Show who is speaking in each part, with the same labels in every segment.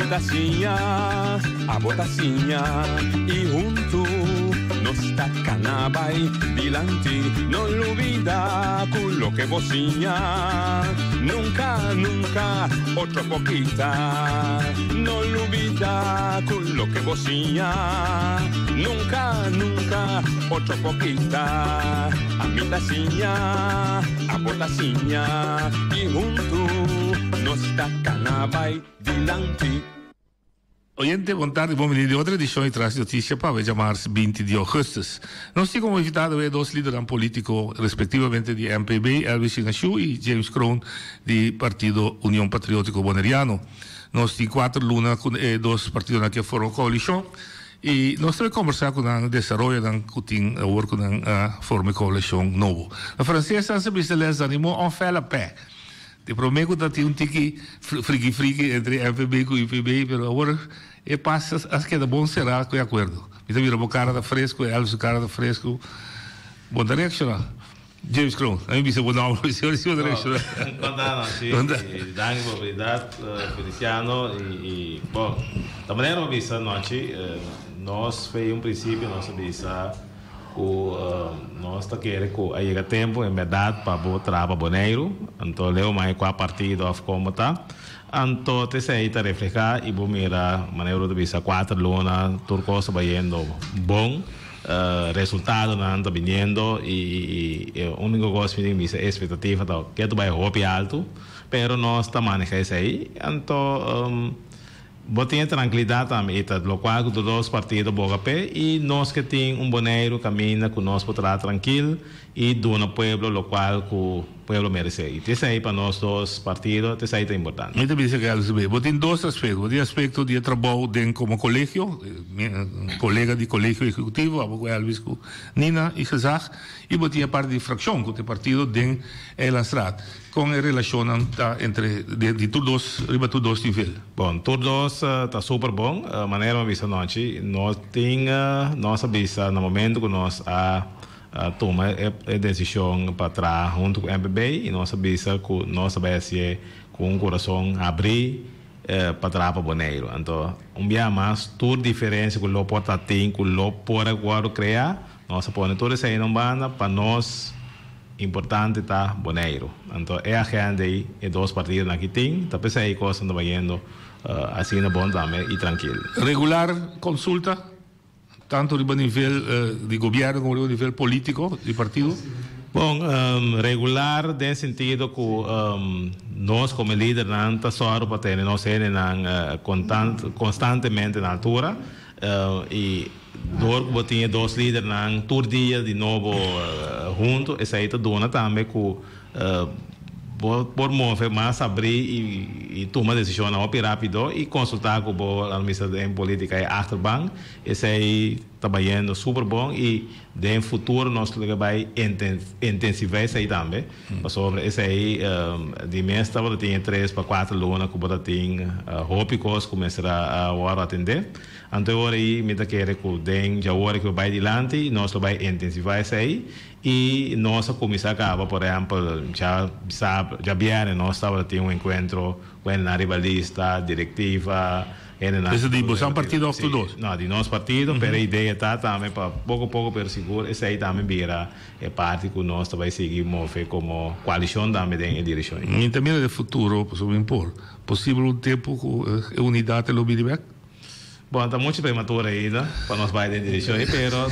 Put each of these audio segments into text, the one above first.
Speaker 1: tacinha, a botacinha e junto nos tacanabay dilante, no olvida con lo que vocinha, nunca, nunca, otro poquita, no olvida con lo que vocinha, nunca, nunca, otro poquita, a mi tacinha, a botacinha e junto nos tacanabay dilante.
Speaker 2: Oyente, boa tarde, bom venir de outra edição e traz notícia para o dia 20 de agosto. Nós temos como invitado dois líderes políticos, respectivamente de MPB, Elvis Singachu e James Crown, do Partido União Patriótico Boneriano. Nós temos 4 lunas com dois partidos que formam coalição e nós vamos conversar com o desenvolvimento que tem agora com a forma coalição novo. A francesa se animou a faire la paix. Te prometo que tem tiki friki entre FPB e IPB, mas agora passa, acho que é bom será com acordo. Então vira o cara da fresco, Elvis o cara da fresco. Bom da reaccionar. James Crown, a mim me bom nome, o senhor da reaccionar.
Speaker 3: Conta, sim. Danke por oportunidade, Feliciano e bom, da maneira como isso noite, nós foi princípio nossa visa nós está querendo que aí tempo em verdade para botar para Boneiro, então leu mais qual partido of como tá, então te sei tá refletir e vou mirar maneira de visa 4 luna turcos vaindo bom resultado não está vindo e o único coisa que me é expectativa tá que tu vai hope alto, pero nós está manejando isso aí, então botinha tranquilidade também, lo qual dos dois partidos boga pé e nós que tem Boneiro caminha com nós para tranquilo e do no pueblo lo qual o pueblo merece. E isso aí para nós dois partidos, isso aí é importante.
Speaker 2: Muito bem, Elvis. Botem dois aspectos. O aspecto de trabalho como colégio, colega de colégio executivo, a Elvis com Nina e Cesar, e botem a parte de fração com o partido de Elanstrad. Com a relação entre de todos os níveis.
Speaker 3: Bom, todos está super bom. A maneira como visa noite, nós temos nossa visa no momento que nós toma a decisão para trás junto com o MPB e nossa visa que nós vai ser com o coração abrir para trás para Boneiro. Então, dia mais toda diferença que o porta tem, que o pode agora criar, nós põe tudo isso aí na banda para nós importante tá Boneiro. Então é a gente aí e dois partidos aqui tem, tá pensando aí coisa não vai indo assim na bom também e tranquilo.
Speaker 2: Regular consulta tanto de nível de governo como de nível político de partido.
Speaker 3: Bom, regular no sentido que nós como líder não tá só para ter nós ser constantemente na altura e Dorco tinha dois líderes na todo dia de novo junto, essa aí tá dona também que por mover mais abrir e tomar decisão rápido e consultar com a administração política e achterbank, esse aí está indo super bom e no futuro nós vai intensificar isso aí também. Sobre esse aí de mês estava tinha 3 para 4 lunas que bota tem hópicos começará a atender. Então agora aí me tá querendo que den já hora que vai adiante nós vai intensificar isso aí e nossa comissão acaba por exemplo já viene nós estava ter encontro com a rivalista diretiva
Speaker 2: esse de são partido of todos
Speaker 3: não de nosso partido pero a ideia tá também para pouco per seguro esse aí também vira parte que nós vai seguir mover como coalição também em direção
Speaker 2: em termos de futuro sobre impor possível tempo unidade lo feedback.
Speaker 3: Bom, está muito prematuro ainda para nós vai em direção aí, pero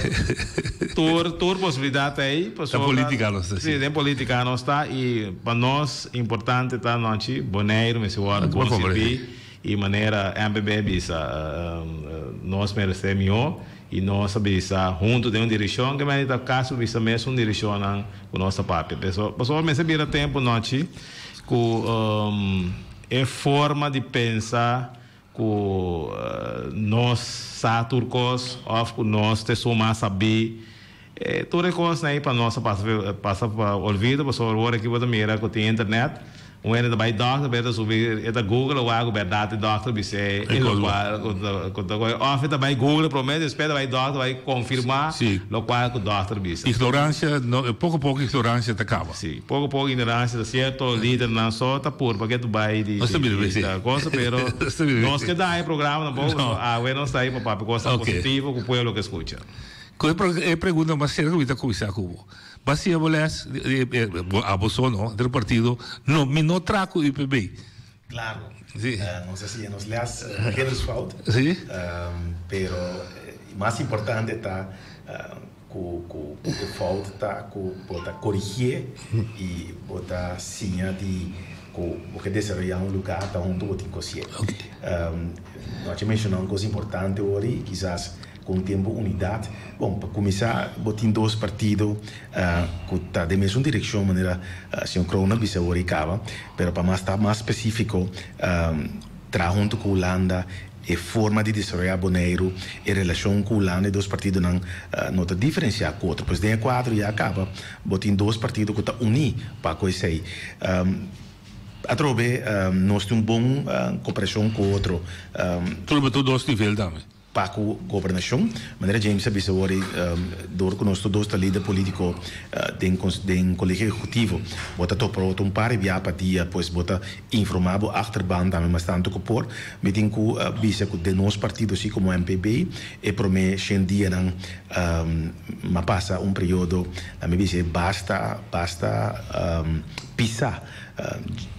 Speaker 3: toda possibilidade aí,
Speaker 2: a política não está.
Speaker 3: Sim, tem política não está e para nós importante tá noite Boneiro, me segura bom servir e maneira MPB bisa nós merecemos melhor e nós bisa junto de uma direção que mas no caso bisa mesmo uma direção na nossa parte. Pessoal, me vira tempo noite com é forma de pensar que nós turcos ou que nós te somos saber toda coisa aí para nós passa para olvido para agora que você mira que tem internet When the by doctor better subir eta Google o algo verdade doctor be say lo qual off eta by Google promete espera by doctor vai confirmar lo qual o doctor be say
Speaker 2: ignorância pouco a pouco ignorância te acaba
Speaker 3: sim pouco a pouco ignorância de certo líder não só tá por porque tu vai de coisa pero nós que dá programa não pouco não está aí para coisa positiva com o povo que escuta
Speaker 2: é pergunta mas será que está começar com Basia bolas a Bolsonaro del partido no traco o IPB.
Speaker 4: Claro.
Speaker 2: Sí.
Speaker 4: No sé si nos leas pequeños falta.
Speaker 2: Sí.
Speaker 4: Pero más importante está que falta está que corrigir y botar sinha de que desarrollar um lugar onde você tem que ser. Nós mencionamos uma coisa importante hoje, quizás com o tempo unidade. Bom, para começar, botem dois partidos que estão da mesma direção, maneira se um crona bisa ori cava, pero para estar mais específico, tra junto com a Holanda e forma de desarrollar Bonaire e relação com a Holanda e dois partidos não nota diferenciar com outro. Pois tem quatro e acaba, botem dois partidos que estão unidos para coisa aí. A trobe, nós temos uma boa cooperação com o outro.
Speaker 2: Tudo dois níveis também.
Speaker 4: Para a governação, maneira James sabe se ori door conosco dois líder político den colégio executivo, bota to pro par via patia, pois bota informado achterban também mas tanto que por, meting ku bisa ku de nos partidos assim como MPB e prome dia não ma passa período a me bisa basta pisar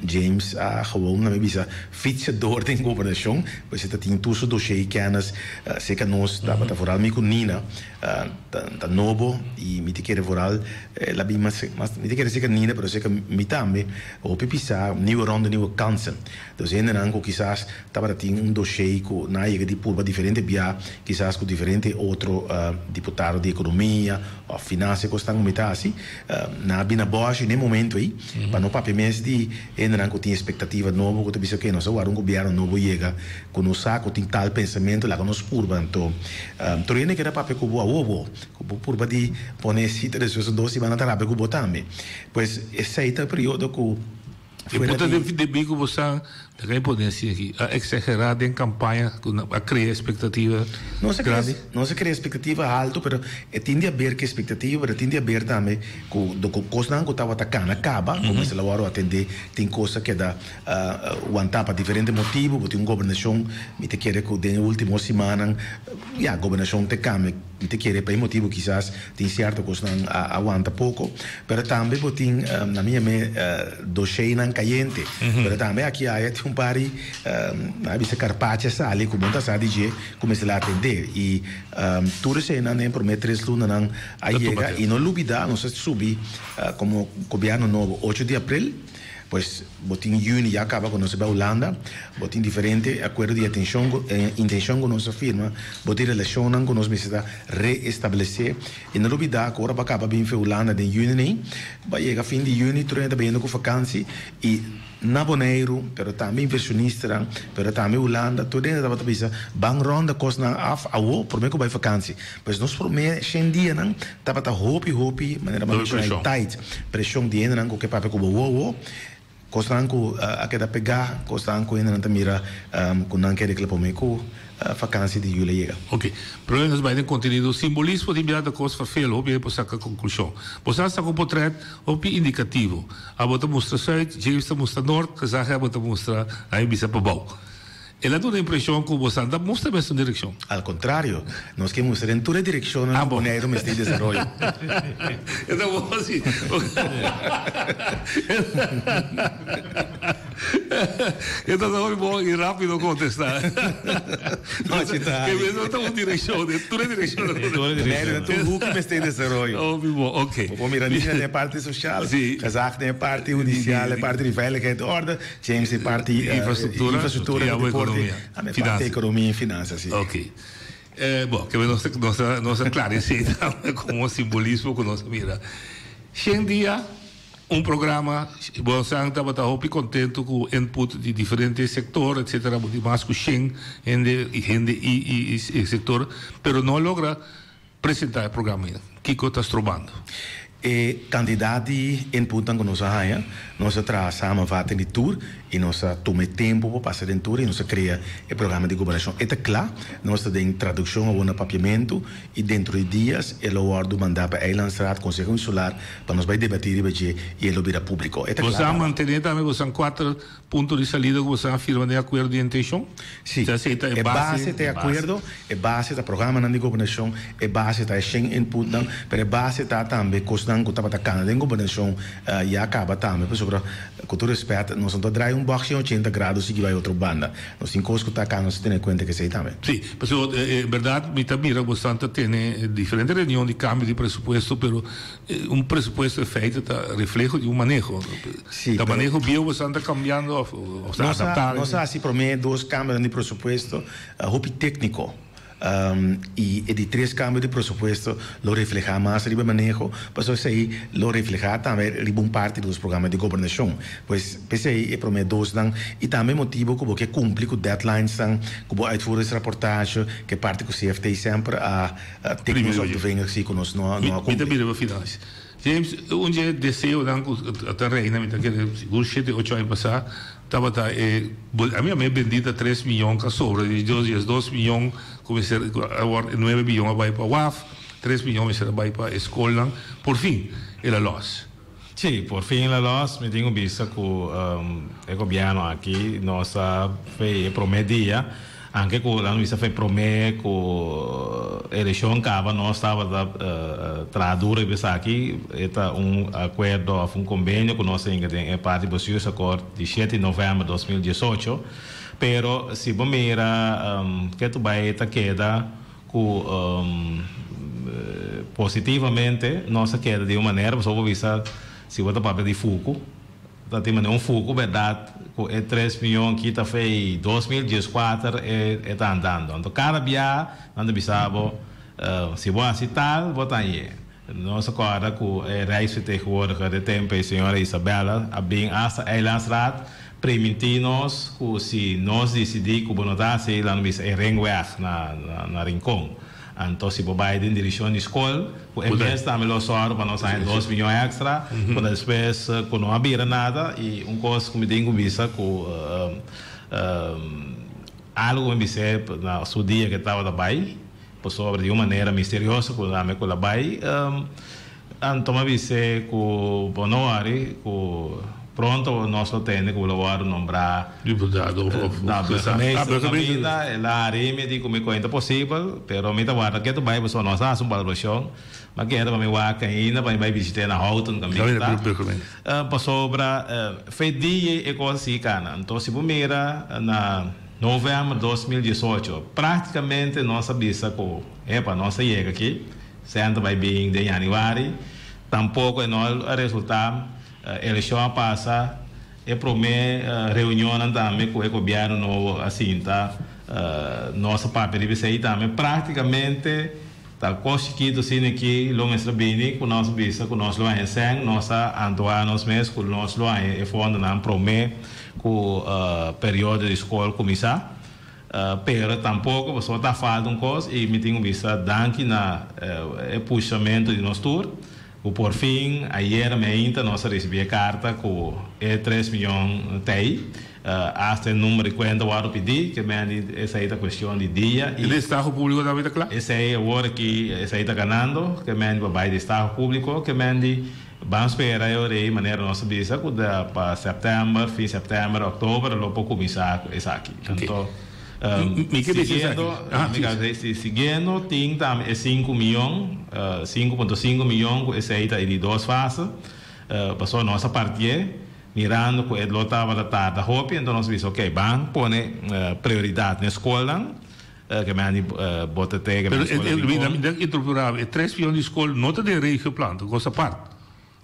Speaker 4: James gewoon na bisa fietsen door de governação, pois você tem tussen dossier kennis zeker nós dava ta vooral mico Nina ta novo e me te quer vooral la bima mas me te quer zeker Nina pero zeker me também o pipisa nieuwe ronde nieuwe kansen dus ainda não quizás tava tem dossier com na chega de pulva diferente via quizás com diferente outro deputado de economia ou finanças costam metade na bina boa nem momento aí para no papel mês de ainda não tinha expectativa novo que tu bisa que nós agora governo novo chega com o saco tem tal pensamento lá com nos purba então torene que era papel com boa ovo com purba de poner cita de suas doce van a estar com boa também pois esse aí tá período com
Speaker 2: e puta de bico você tem potência aqui a exagerar em campanha a criar expectativa grande
Speaker 4: não se cria expectativa alto pero tende a ver que expectativa pero tende a ver também do coisa não que estava atacando acaba como se lá atender tem coisa que dá aguentar para diferente motivo porque uma governação me te quer que na última semana a governação te cambia me te quer para motivo quizás tem certa coisa não aguenta pouco pero também porque na minha dossiê não caliente pero também aqui há um pari bisa carpaccia sali como tá sa DJ começa a atender e tudo isso não nem promete 3 lunas não aí chega e não lubida não se subi como governo novo 8 de abril pois botin junho já acaba com nossa Holanda botin diferente acordo de intenção com nossa firma botin relação com nós precisa reestabelecer e não lubida agora para acabar bem Holanda de junho nem vai chegar fim de junho tu ainda bem com vacância e na Bonaire, pero também inversionista, pero também Holanda, tudo ainda estava bisa bang ronda costa na af awo, por mim que vai vacância, pois nós por mim dia não estava tá hopi, maneira mais tight, pressão de ainda não que papo com wo costa não a que da pegar, costa não ainda não tá mira com não quer que por com vacância de julho chega.
Speaker 2: Ok. Problemas vai ter conteúdo simbolismo de enviar coisas para fel, ou bem para sacar conclusão. Você está com um portrait ou indicativo. A bota mostra site, James mostra norte, que já bota mostra aí bisa para baixo. Ela dá a impressão que você anda mostra a mesma direção.
Speaker 4: Al contrário, nós queremos mostrar em toda a direção no Bonaire mas tem desenvolvimento.
Speaker 2: Então vamos assim. Então é bom e rápido contestar. Que mesmo está uma direção, toda a direção.
Speaker 4: Bonaire tem Hulk mas tem desenvolvimento.
Speaker 2: Ok.
Speaker 4: O Mirandinha é parte social, Kazakh é parte judicial, é parte de veiligheid e ordem, James é parte infraestrutura, parte economia e finanças. Sim.
Speaker 2: Ok. Bom, que nossa clareza como simbolismo que nós mira. Hoje dia programa, você estava contente com o input de diferentes setores, etc., de mais que Shen e setor, pero não logra apresentar o programa. O que está estrobando?
Speaker 4: e candidati inputam com nossa raia, nós traçamos vaten de tour e nós toma tempo para passar em tour e nós cria o programa de governação. É claro, nós temos tradução ou um papiamento e dentro de dias ele vai mandar para a Eilandsraad, Conselho Insular, para nós vai debater e ele virá público.
Speaker 2: Você manter também você 4 pontos de saída que você afirma de acordo de intenção?
Speaker 4: Sim, é base de acordo, é base do programa de governação, é base da Schengen input, mas é base da também costando que estava atacando em governação e acaba também, por sobre com todo respeito, nós não traz boxe 80 graus e que vai outra banda. Nós temos que estar cá, nós temos conta que sei também.
Speaker 2: Sim, mas é verdade, me também bastante tem diferentes reuniões de cambio de presupuesto, pero presupuesto é feito tá reflexo de manejo.
Speaker 4: Sim,
Speaker 2: o manejo bio bastante cambiando, ou adaptar.
Speaker 4: Nós assim para mim 2 câmbios de presupuesto, hobby técnico. E de 3 cambios de presupuesto lo refleja mais riba manejo, mas isso aí lo refleja também riba parte dos programas de governação. Pois pensei é para mim 2 dan e também motivo que cumpre com deadlines dan, que uitvoeren esse reportagem, que parte com o CFT sempre a técnicos op de vinger zie que nós não
Speaker 2: cumpre. James, onde desejo dan a reina, me que seguro 7 8 anos passar, estava a minha mãe bendita 3 milhões que sobra, e 2 milhões comecei agora 9 milhões vai para WAF, 3 milhões vai para a escola, por fim, ela loss.
Speaker 3: Sim, por fim ela loss, me tenho visto que o governo aqui nossa fez prometia, anche con la nostra fai promesse con elezione cava nós estava da tradurre bisa aqui eta acordo un convênio con nossa em parte do seu acordo de 7 de novembro de 2018 pero se bom mira que tu vai eta queda com positivamente nossa queda de uma maneira só vou visa se bota papel de foco da tem foco verdade com 3 milhões que está feito 2014 está andando então cada dia anda bisabo se vou citar vou aí nossa agora com a reis vertegenwoordiger de tempo a senhora Isabela a bem hasta Eilandsraad permitir-nos que se nós decidir que vamos dar se lá no bis é ringweg na Rincon então se vai em direção de escola o MS também lo soro para nós sair 2 milhões extra para depois quando não abrir nada e coisa que me tenho vista com algo me disse na seu dia que estava da Bahia por sobre de uma maneira misteriosa com a me com a Bahia então me disse com Bonoari com pronto nós temos que o nombrar
Speaker 2: deputado
Speaker 3: da vida ela me diz como é possível pero me tá que tu vai você nós faz valorização mas que era para me vai ainda para vai visitar na Houghton também tá para sobra fez dia e coisa assim cara então se você mira na novembro de 2018 praticamente nossa visa com para nossa chega aqui sempre vai bem de janeiro tampouco é não resultado eleição passa e promete reunião também com o governo novo assim tá nossa papel de aí também praticamente tá conseguido sim aqui longe bem com nosso visa com nosso lá em sen nossa antuanos mês com nosso lá e fundo não promete com período de escola começar pero tampouco você tá falando coisa e me tenho vista danke na puxamento de nosso tour por fim, ayer ainda nós recebemos carta com 3 milhões TI, hasta o número de conta eu pedi, que essa é a questão de dia.
Speaker 2: E o Estado Público também está claro?
Speaker 3: Essa é a hora que essa está ganhando, que vai do Estado Público, que vamos esperar de maneira nossa visa, para setembro, fim de setembro, outubro, logo começar isso aqui. Então, seguindo, tem também 5 milhões, 5,5 milhões, essa aí está de 2 fases, passou a nossa parte, mirando que ele estava da tarde da roupa, então nós disse, ok, vamos pôr prioridade na escola, que me bota até
Speaker 2: na escola. Mas 3 milhões de escola, não tem regio planta, coisa parte.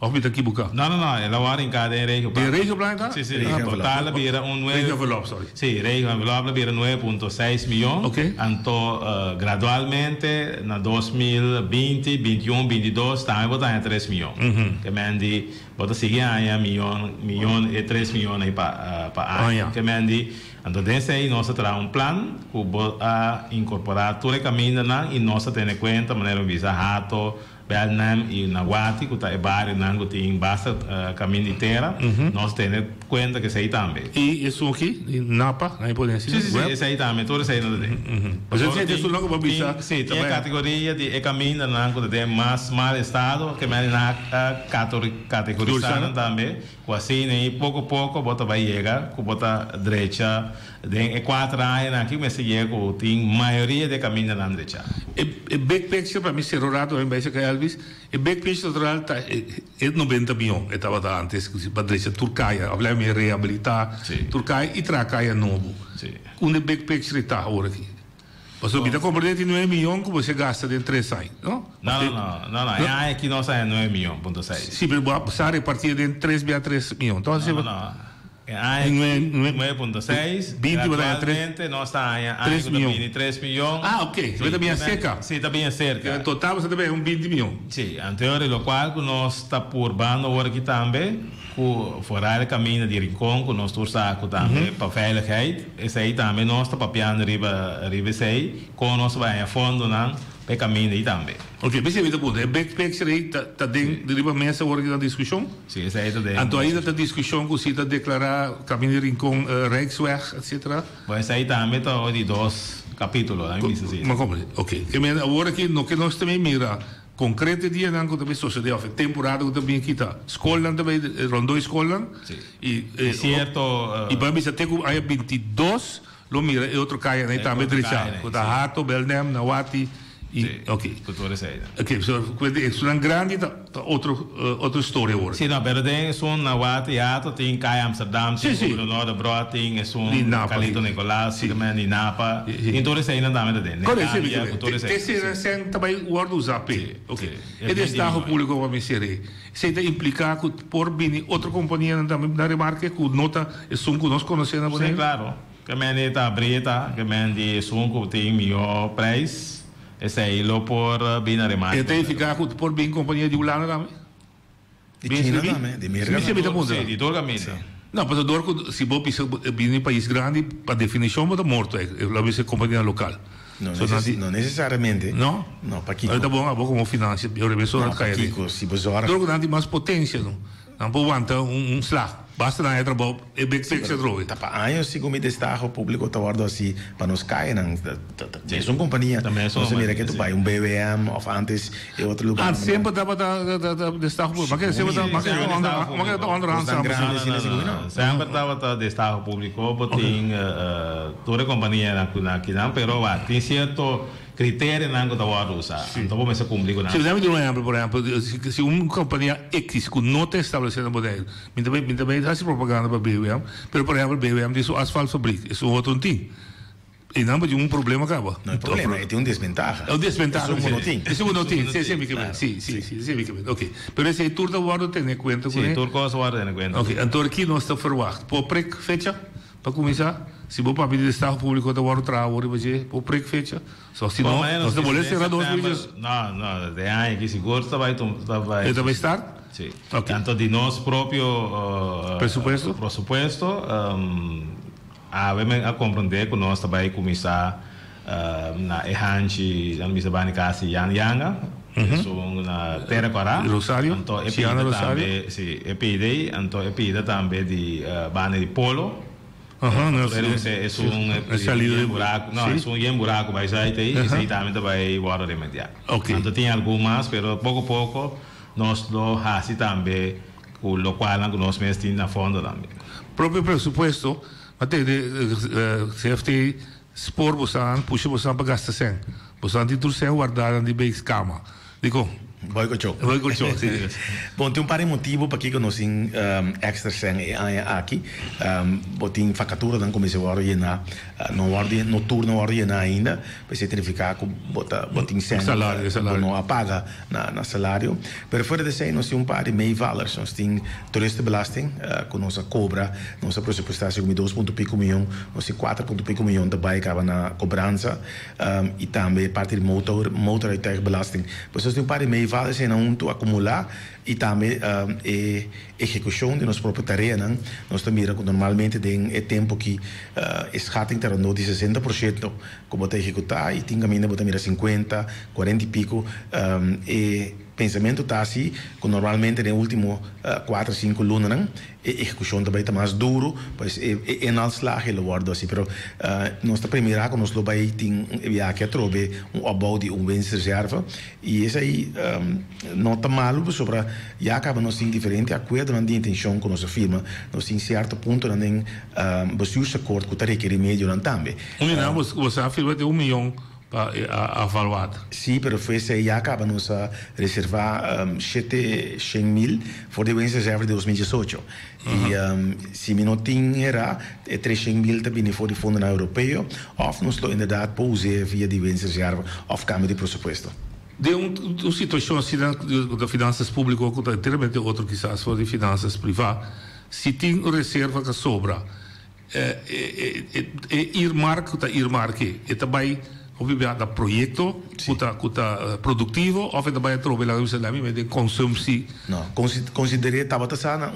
Speaker 2: Of met een kibuka?
Speaker 3: No, ela var in cada regio.
Speaker 2: De regio blanca?
Speaker 3: Sí, total era un 9.
Speaker 2: Regio envelope, sorry.
Speaker 3: Sí, regio envelope era 9,6 milhões.
Speaker 2: Okay.
Speaker 3: Então, gradualmente, na 2020, 21, 22, também botar em 3 milhões. Que mendi, bota seguir aí milhão e 3 milhões aí para ano. Que mendi, então desse aí nós terá plano que a incorporar todo o caminho e nós ter em conta maneira visa rato Belnam e Nawati, que está em bairro Nango tem basta caminho inteira, nós temos conta que isso aí também.
Speaker 2: E isso aqui, em Napa, na Impolência?
Speaker 3: Sim, isso aí também, tudo isso aí não tem.
Speaker 2: Mas eu sei que isso não vai precisar.
Speaker 3: Sim, tem a categoria de caminho Nango tem mais mal estado, que é na categoria também, com assim, né, pouco a pouco, bota vai chegar, com bota direita, tem 4 anos aqui, mas se chega, tem maioria de caminho na direita.
Speaker 2: E backpack, para mim, ser rorado, em vez de Elvis, e backpack total é 90 milhões, estava antes, para direita, Turcaia, hablamos de reabilitar, Turcaia e Tracaia novo. Onde backpack está agora aqui? Mas o vida compreende 9 milhões que você gasta dentro de 3 anos, não?
Speaker 3: Não, é que nós é 9 milhões, ponto 6.
Speaker 2: Sim, mas você a repartir dentro de 3 milhões. Então,
Speaker 3: não. 9.6, atualmente nós estamos em 3 milhões.
Speaker 2: Ah, ok. Você está bem cerca?
Speaker 3: Sim, está bem cerca.
Speaker 2: Em total você também é 20 milhões.
Speaker 3: Sim, anterior ao qual nós está por bando agora aqui também, com fora o caminho de Rincon, com nós saco também, para veiligheid. Esse aí também nós está papiando riba sei, com nós vai a fundo não, para caminho aí também.
Speaker 2: Ok, mas você vê o backpack aí está dentro de riba mesa agora aqui na discussão?
Speaker 3: Sim, esse aí está dentro.
Speaker 2: Então ainda está discussão que você está declarar caminho de Rincon, Rijksweg, etc.
Speaker 3: Mas esse aí também está de 2 capítulos, não é isso?
Speaker 2: Mas como? Ok. Agora aqui, no que nós também mira concreto dia não também sociedade of temporada que também aqui está escola também rondou escola e
Speaker 3: certo
Speaker 2: e para mim até que aí 22 lo mira e outro caia aí também direita com da Hato Belnem Nawati e ok so é grande outra história agora
Speaker 3: sim não pero tem Nawati Hato tem Caia Amsterdam tem Governador Broad tem Calito Nicolás também em Napa então isso aí não dá nada dentro
Speaker 2: esse também guarda os AP ok e destaque público para me ser se está implicado por vir outra companhia também na remarca que nota é som que nós conhecemos
Speaker 3: sim claro que me está brita que me de som que tem melhor preço esse aí lo por bem na remarca
Speaker 2: e tem ficado por bem companhia de Ulana também
Speaker 4: de China também de Merga
Speaker 3: sim de toda a mesa
Speaker 2: não mas adoro se vou vir em país grande para definição vai morto é lá vai ser companhia local
Speaker 4: não necessariamente
Speaker 2: não
Speaker 4: para Kiko
Speaker 2: tá bom como finança eu revejo na caia
Speaker 4: Kiko se você
Speaker 2: adoro grande mais potência não pode aguentar slag basta na entra bom e bem que se trove
Speaker 4: tá para anos se como destaque público tá guardo assim para nos cair não é uma companhia você mira que tu vai BWM ou antes e outro lugar
Speaker 2: sempre dava destaque público mas que sempre dava
Speaker 3: sempre dava destaque público porque toda companhia aqui não pero tem certo critério não que eu usar então vamos se cumprir com
Speaker 2: isso. Se você me dá por exemplo, se uma companhia X que não está estabelecendo o modelo, também faz propaganda para BWM, mas por exemplo, BWM diz o asfalto fabrica, isso é outro time. E não de problema acaba.
Speaker 4: Não é problema, é um desventaja.
Speaker 2: É um desventaja.
Speaker 4: Esse é um
Speaker 2: monotim. Sim. Ok. Mas esse aí tudo guarda tem em conta.
Speaker 3: Sim, tudo guarda tem em conta.
Speaker 2: Ok, então aqui nós estamos verwacht. Por prek fecha, para começar. Se vou para pedir destaque público até agora trabalho vai ser por prek fecha. Só se não, nós não podemos ser 2 vídeos.
Speaker 3: Não, de ano aqui seguro vai
Speaker 2: estar.
Speaker 3: Sim. Tanto de nosso próprio pressuposto, a compreender que nós também começar na errante, na missa básica Yanga, na Terra Corá,
Speaker 2: Rosário,
Speaker 3: então Rosário, sim, EPD, então EPD também de bane de polo. É
Speaker 2: salida
Speaker 3: buraco, não, é buraco, mas aí tem, esse aí também vai embora remediar. Então tem algumas, mas pouco a pouco nós lo fazemos também, com o qual nós mesmos na fundo também.
Speaker 2: Próprio pressuposto, até CFT spor você puxa você para gastar sem, você tem tudo sem guardar de bem cama, digo.
Speaker 4: Vai com sim. Bom, tem par de motivo para que nós tem extra sem aqui. Tem facatura não comecei a ordenar, no turno ordenar ainda, para significar que botem sem não apaga na salário. Mas fora de isso, nós temos par de meio-valores. Nós temos toeristenbelasting, que nós cobra, nossa pressupostação com 2,5 milhões, nós temos 4,5 milhões de acaba na cobrança, e também parte de motorrijtuigbelasting. Mas nós temos par de meio vale se não acumular e também execução de nosso próprio terreno. Nós também normalmente tem tempo que schatting terá de 60% como está executar e tem caminho para 50, 40 e pico e pensamento está assim, que normalmente no último 4 a 5 lunas, a execução também está mais duro, pois é na slag ele guarda assim, pero nossa primeira que nós vai tem que trobe opbouw die winstreserve e esse aí não está mal sobre já acaba nós tem diferente acordo na intenção com nossa firma, nós tem certo ponto na nem bestuursacord que está requerimento não também.
Speaker 2: Você afirma de 1 milhão avaliado.
Speaker 4: Sim, pero foi se já acaba nos reservar 700 mil voor de winstreserve de 2018. E se não tinha 300 mil também voor de fundo europeu, of nós inderdaad pose via de winstreserve of câmbio de pressuposto.
Speaker 2: De uma situação assim da finanças públicas ou inteiramente outra quizás for de finanças privadas, se tem reserva que sobra, earmarque, e também obviamente projeto que está produtivo ou também trabalhar de consumo.
Speaker 4: Não, considerei estava passando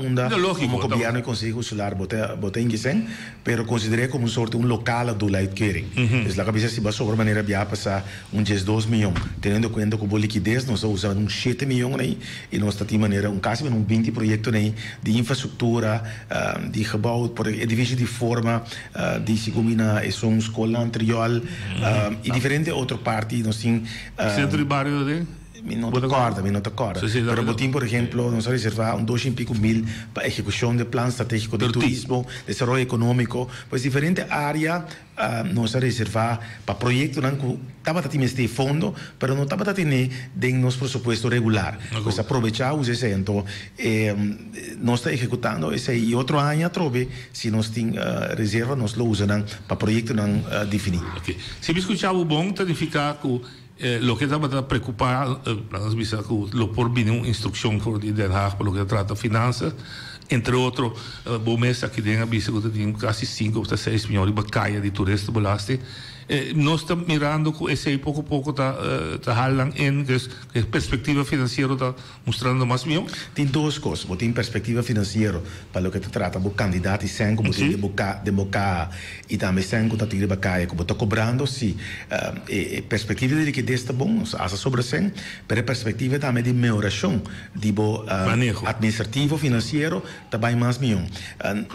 Speaker 4: como o governo consegue usar botar em questão, pero considerei como sorte local do uitkering. Dus la cabeça se vai sobre maneira de passar 2 milhões, tendo em conta que a liquidez nós usamos 7 milhões aí e nós está de maneira caso 20 projetos aí de infraestrutura, de gebouw, por edifício de forma, de segumina é uma escola anterior e diferente outra parte nós tem
Speaker 2: centro de bairro de
Speaker 4: não te acorda. Pero botín, por ejemplo, nos reserva 2 e pico mil para ejecução de plano estratégico de turismo, desarrollo econômico, pues diferente área nos reserva para proyectos que estaba teniendo este fondo, pero no estaba teniendo de nuestro presupuesto regular. Pues aprovechamos ese entonces, nos está ejecutando ese y otro año trove, si nos tiene reserva, nos lo usan para proyectos definidos.
Speaker 2: Okay. Se me escuchaba bom, significa que lo que estava preocupado, lo por vir uma instrução por de Den Haag, pelo que trata finanças, entre outros, bom mês aqui dentro, que tem quase 5 ou 6 milhões de bacaia de turista belasting. Nós estamos mirando que esse pouco a pouco está halando em que perspectiva financeira está mostrando mais milhão.
Speaker 4: Tem 2 coisas, tem perspectiva financeira para o que trata do candidato e sem como de boca e também sem como de bacaia como está cobrando se perspectiva de liquidez está bom, asa sobre 100, mas a perspectiva também de melhoração de manejo administrativo financeiro também mais milhão.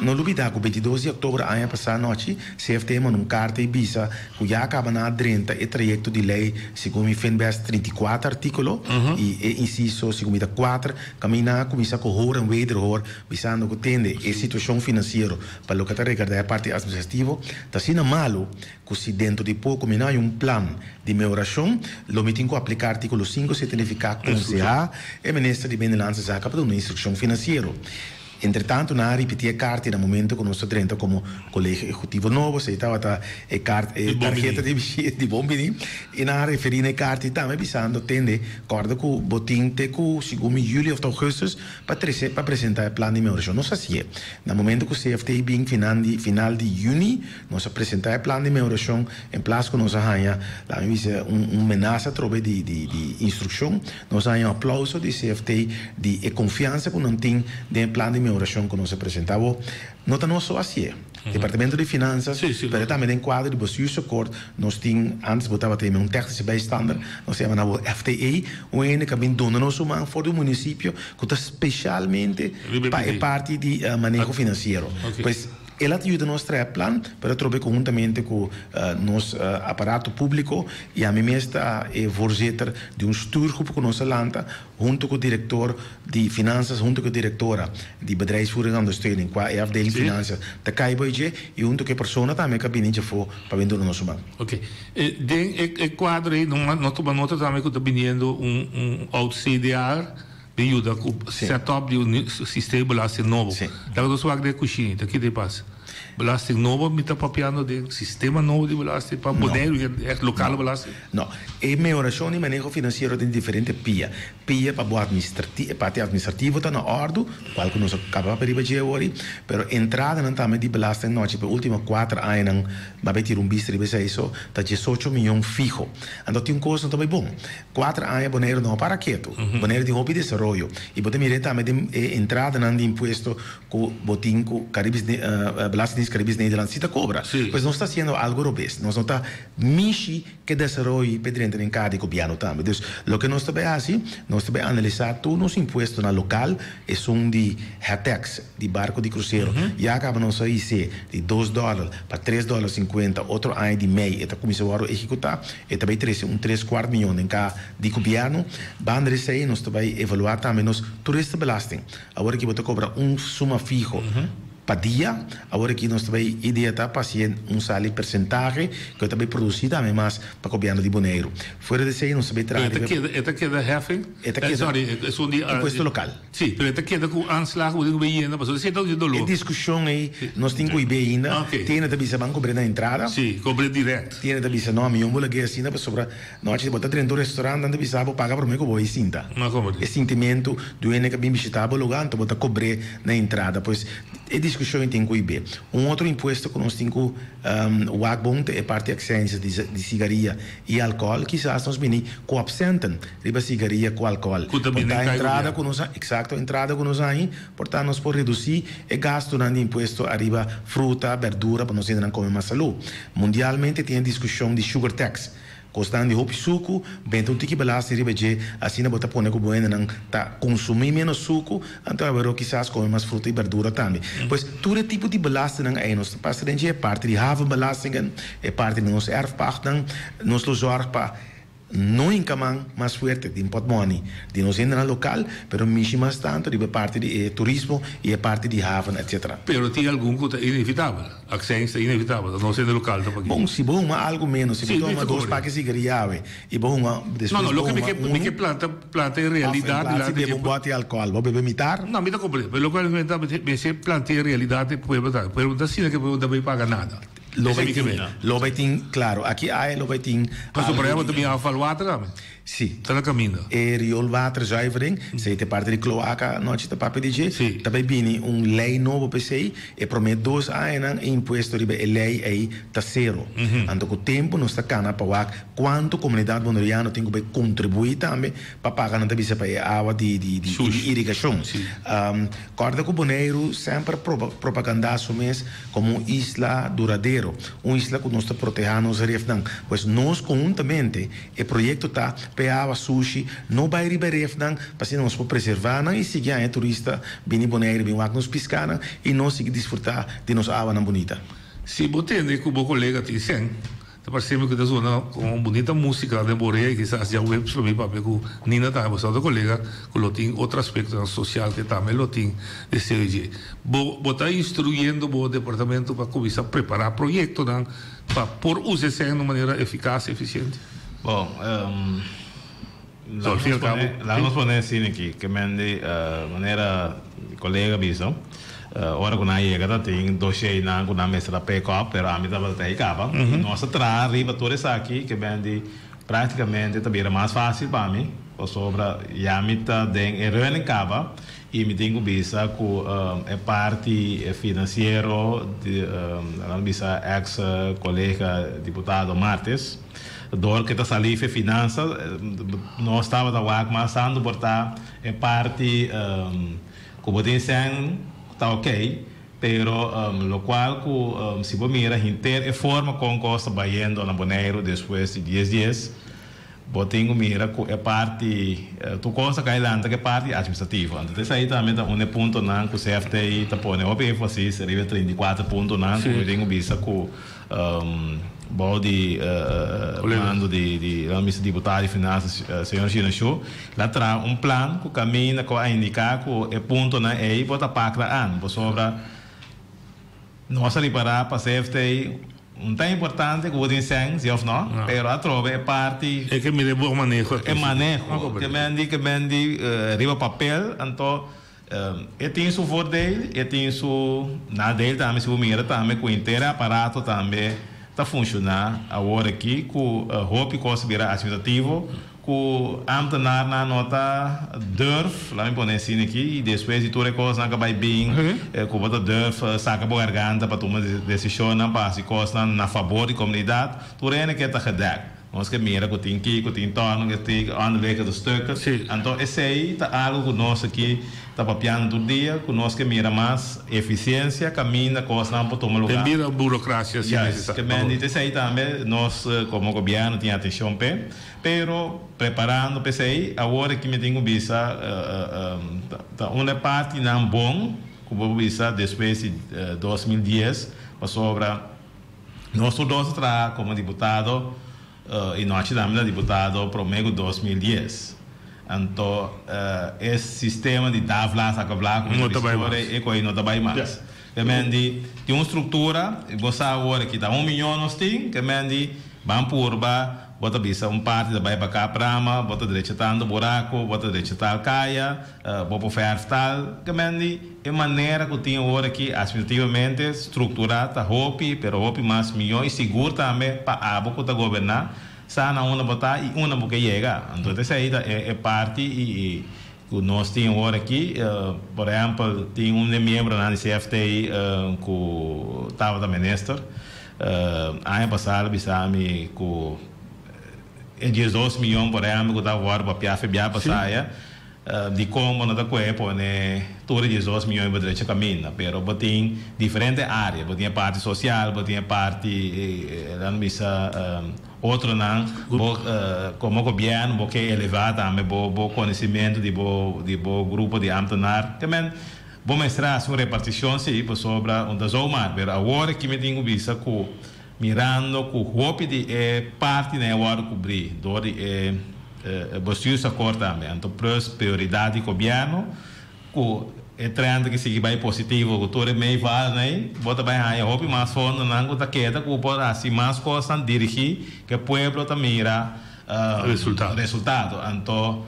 Speaker 4: Não olvidar que 22 de outubro ano passado noite CFT mandou carta e visa que já acaba na 30 e trajeto de lei segundo o FNBS 34 artículo e inciso segundo 4 caminha começa com hora e wederhoor visando que tende a situação financeira para o que está regardando a parte administrativa está sendo malo que se dentro de pouco combina plano de melhoração lo metem com aplicar artículo 5 significa aconselhar e ministro de Bem-Lança já acaba de uma instrução financeira. Entretanto, na repetir a carta no momento que nós estamos como colégio executivo novo, se estava a tarjeta de bombini e na referir a carta também pensando tende corda que o botim te que segundo julho ou agosto para apresentar o plano de melhoração. Nós assim, no momento que o CFT bem final de junho, nós apresentar o plano de melhoração em place que nós arranha lá uma ameaça trobe de instrução, nós arranha aplauso de CFT de confiança que não tem de plano de oração que nós apresentava, não está só assim. Departamento de Finanças, mas também em quadro de bolsillo acordo, nós tínhamos, antes botava também técnico bystander, nós chamamos FTE, onde também dona nosso mão fora do município, que está especialmente para parte de manejo financeiro. Pois ela ajuda a nosso plano, para trabalhar conjuntamente com nosso aparato público e a mim está voorzitter de stuurgroep que nós lanta, junto com o diretor de finanças, junto com a diretora de bedrijfsvoering en ondersteuning, qua afdeling finanças da Caiboije e junto com a pessoa também que a binintje for para vender o nosso banco.
Speaker 2: Ok. Den quadro aí, não toma nota também que está vindo out CDR, bem ajuda com o setup de sistema belasting novo. Daí nós vamos ver coxinha, daqui de passa. Belasting novo, me está papiando de sistema novo de belasting para poder local belasting?
Speaker 4: Não, é melhoração e manejo financeiro de diferente PIA. PIA para o parte administrativo está na ordem, qual que nós acabamos de ver hoje, mas entrada não também de belasting não, tipo, última 4 anos, vai ter bicho de isso, está 18 milhões fijo. Então tem coisa também bom. 4 anos boneiro não para quieto, boneiro de hobby de desenvolvimento. E botem também de entrada não de imposto com botim com caribes de belasting Belastingdienst Caribes Nederland cita cobra. Pois não está sendo algo robusto. Nós não está mishi que desenvolve pedrente em cada governo também. Então, o que nós também assim, nós também analisar todos os impostos na local e são de tax de barco de cruzeiro. E acaba não sair de $2 para $3.50, outro ano de meio, e a comissão a executar, e também 3,25 milhões em cada de governo. Banda de sair, nós também evaluar também nos turista belasting. Agora que você cobra suma fijo para dia, agora que nós também ideia tá paciente salário percentagem que também produzir também mais para o governo de Bonaire. Fora de sair, nós também traz.
Speaker 2: Esta queda heffing? Sorry, é um
Speaker 4: imposto local.
Speaker 2: Sim, mas esta queda com anslag, o que vem ainda, mas você está dizendo
Speaker 4: logo. A discussão aí, nós temos que ir ainda. Tem também se banco cobrir na entrada.
Speaker 2: Sim, cobrir direto.
Speaker 4: Tem também se não, eu vou lá que assim, para sobre nós de botar dentro do restaurante, anda bisa para pagar por mim que vou ir cinta. É sentimento do ene que bem visitava o lugar, então botar cobrir na entrada, pois é discussão tem que ir. Outro imposto que nós temos o agbonte é parte excência de cigarrilha e álcool, quizás nós vêm com absentem, riba cigarrilha com álcool. Portanto, a entrada que nós, exato, a entrada que nós aí, portanto, nós podemos reduzir o gasto de imposto arriba fruta, verdura, para nós ainda comer mais saúde. Mundialmente tem a discussão de sugar tax. Costando de roupa suco, bem tudo que belastar riba de assim na bota pôr com boa não tá consumir menos suco, então agora quizás comer mais fruta e verdura também. Pois todo tipo de belasting aí nós passamos é parte de havenbelasting, é parte de nosso erfpacht, nosso zorg para não encamam mais forte de import money de nós ainda local, pero mais tanto de parte de turismo e parte de haven, etc.
Speaker 2: Pero tem algum que é inevitável, access é inevitável, não sendo local também.
Speaker 4: Bom, se bom algo menos, se bom dois paques cigarrilha e bom
Speaker 2: después não, o que planta em realidade
Speaker 4: lá de bom bote álcool, vou beber mitar?
Speaker 2: Não, me dá compreendo, pero lo que me se planta em realidade pode botar, pero assim que não paga nada.
Speaker 4: Lobetin, claro, aqui há Lobetin.
Speaker 2: Mas o problema também é o water também.
Speaker 4: Sim.
Speaker 2: Está na caminho.
Speaker 4: É rioolwaterzuivering, se tem parte de cloaca, não te papo de jeito. Também vem lei novo para sei, e promete 2 anos imposto de lei aí tá zero. Então com o tempo nós está cana para quanto comunidade bonoriana tem que contribuir também para pagar na tabela para água de irrigação. Corda com o Bonaire sempre propagandaço mesmo como isla duradouro, isla que nós está protegendo os refnan, pois nós conjuntamente o projeto tá peava sushi, não vai ribeiref dan, para nós preservar e seguir a turista bem Bonaire, bem nos piscar e nós seguir desfrutar de nossa água bonita.
Speaker 2: Se você tem com o colega te dizem, tá parecendo que da zona com bonita música de Boreia, quizás já web para mim para com Nina tá, você outro colega que lo tem outro aspecto social que também lo tem de CG. Botar instruyendo o departamento para começar a preparar projeto dan para por usar de uma maneira eficaz e eficiente.
Speaker 3: Bom, vamos poner assim aqui, que de maneira colega bisão, ora quando aí chega tem dossiê na quando a mesa da PECOP, pero a mim estava até acaba, nossa traz riba toda essa aqui que de praticamente também era mais fácil para mim, ou sobre a mim tá den erro em cava e me tenho bisa com a parte financeira de a bisa ex colega deputado Martes. Dor que está salindo finanças, nós estávamos a falar mas ando portar é parte como dizem está ok, pero lo qual que se você mira inter é forma com costa baiando na Bonaire depois de 10 dias, botinho mira que é parte tu costa que lá que é parte administrativa, então isso aí também tá ponto não que o CFTI tá pondo o PFC seria 34 pontos não que tenho visto que body mando de deputado de finanças senhor Gina Show lá traz plano que caminha que a indicar que é ponto na aí bota pacra an por sobre nossa reparar para CFTI tão importante que o dizer se ou não pero a trove é parte
Speaker 2: é que me deu bom manejo
Speaker 3: é manejo que mendi riba papel então tem seu voordeel tem seu nadeel também se mira também com o inteiro aparato também está funcionar agora aqui com roupa e considera administrativo com ambtenaar na nota durf lá me põe assim aqui e depois de toda coisa não vai bem com bota durf saca boa garganta para tomar decisão não para se costa na favor da comunidade tudo é que está gedek nós que mira que tem que tem torno que tem underweg do stukken. Então esse aí tá algo que nós aqui tá papiando todo dia, que nós que mira mais eficiência, caminha, coisa não para tomar lugar.
Speaker 2: Mira burocracia se necessário.
Speaker 3: Que esse aí também nós como governo tem atenção pé, pero preparando para esse aí, agora que me tenho visa uma parte não bom, como visa depois de 2010, para sobra nosso dois tra como deputado e nós também deputado promedio 2010. Então esse sistema de dar vlasa com é coisa não trabalha mais. Que mendi tem uma estrutura, você agora que dá 1 milhão nós tem, que mendi vamos por bota bisa parte da baia para prama, bota direita tando buraco, bota direita tal caia, bota ferro tal, que mendi é maneira que tem agora que administrativamente estruturada, hopi, pero hopi mais milhões seguro também para a boca da governar, sana uma botar e uma boca chega. Então essa aí é parte e que nós temos agora aqui, por exemplo, tem membro na CFTI que estava da ministra, ano passado bisami que em 2 milhões por ano que estava agora para piafé para saia de como não dá coepo né todos 2 milhões para direito caminho, pero tem diferentes áreas, tem parte social, tem parte lá no bisa outro não, como governo, porque elevar também o conhecimento de grupo de ambtenaar, também vou mostrar a sua repartição se para sobre onde zoomar, pero agora que me tenho vista que mirando que o hopi de parte né agora cobrir, do você se acorda também, então prioridade do governo, que é trend que se vai positivo, que todo meio vale né, bota bem aí hopi mais fundo não que tá queda que pode assim mais coisas dirigir que o povo também mira resultado, então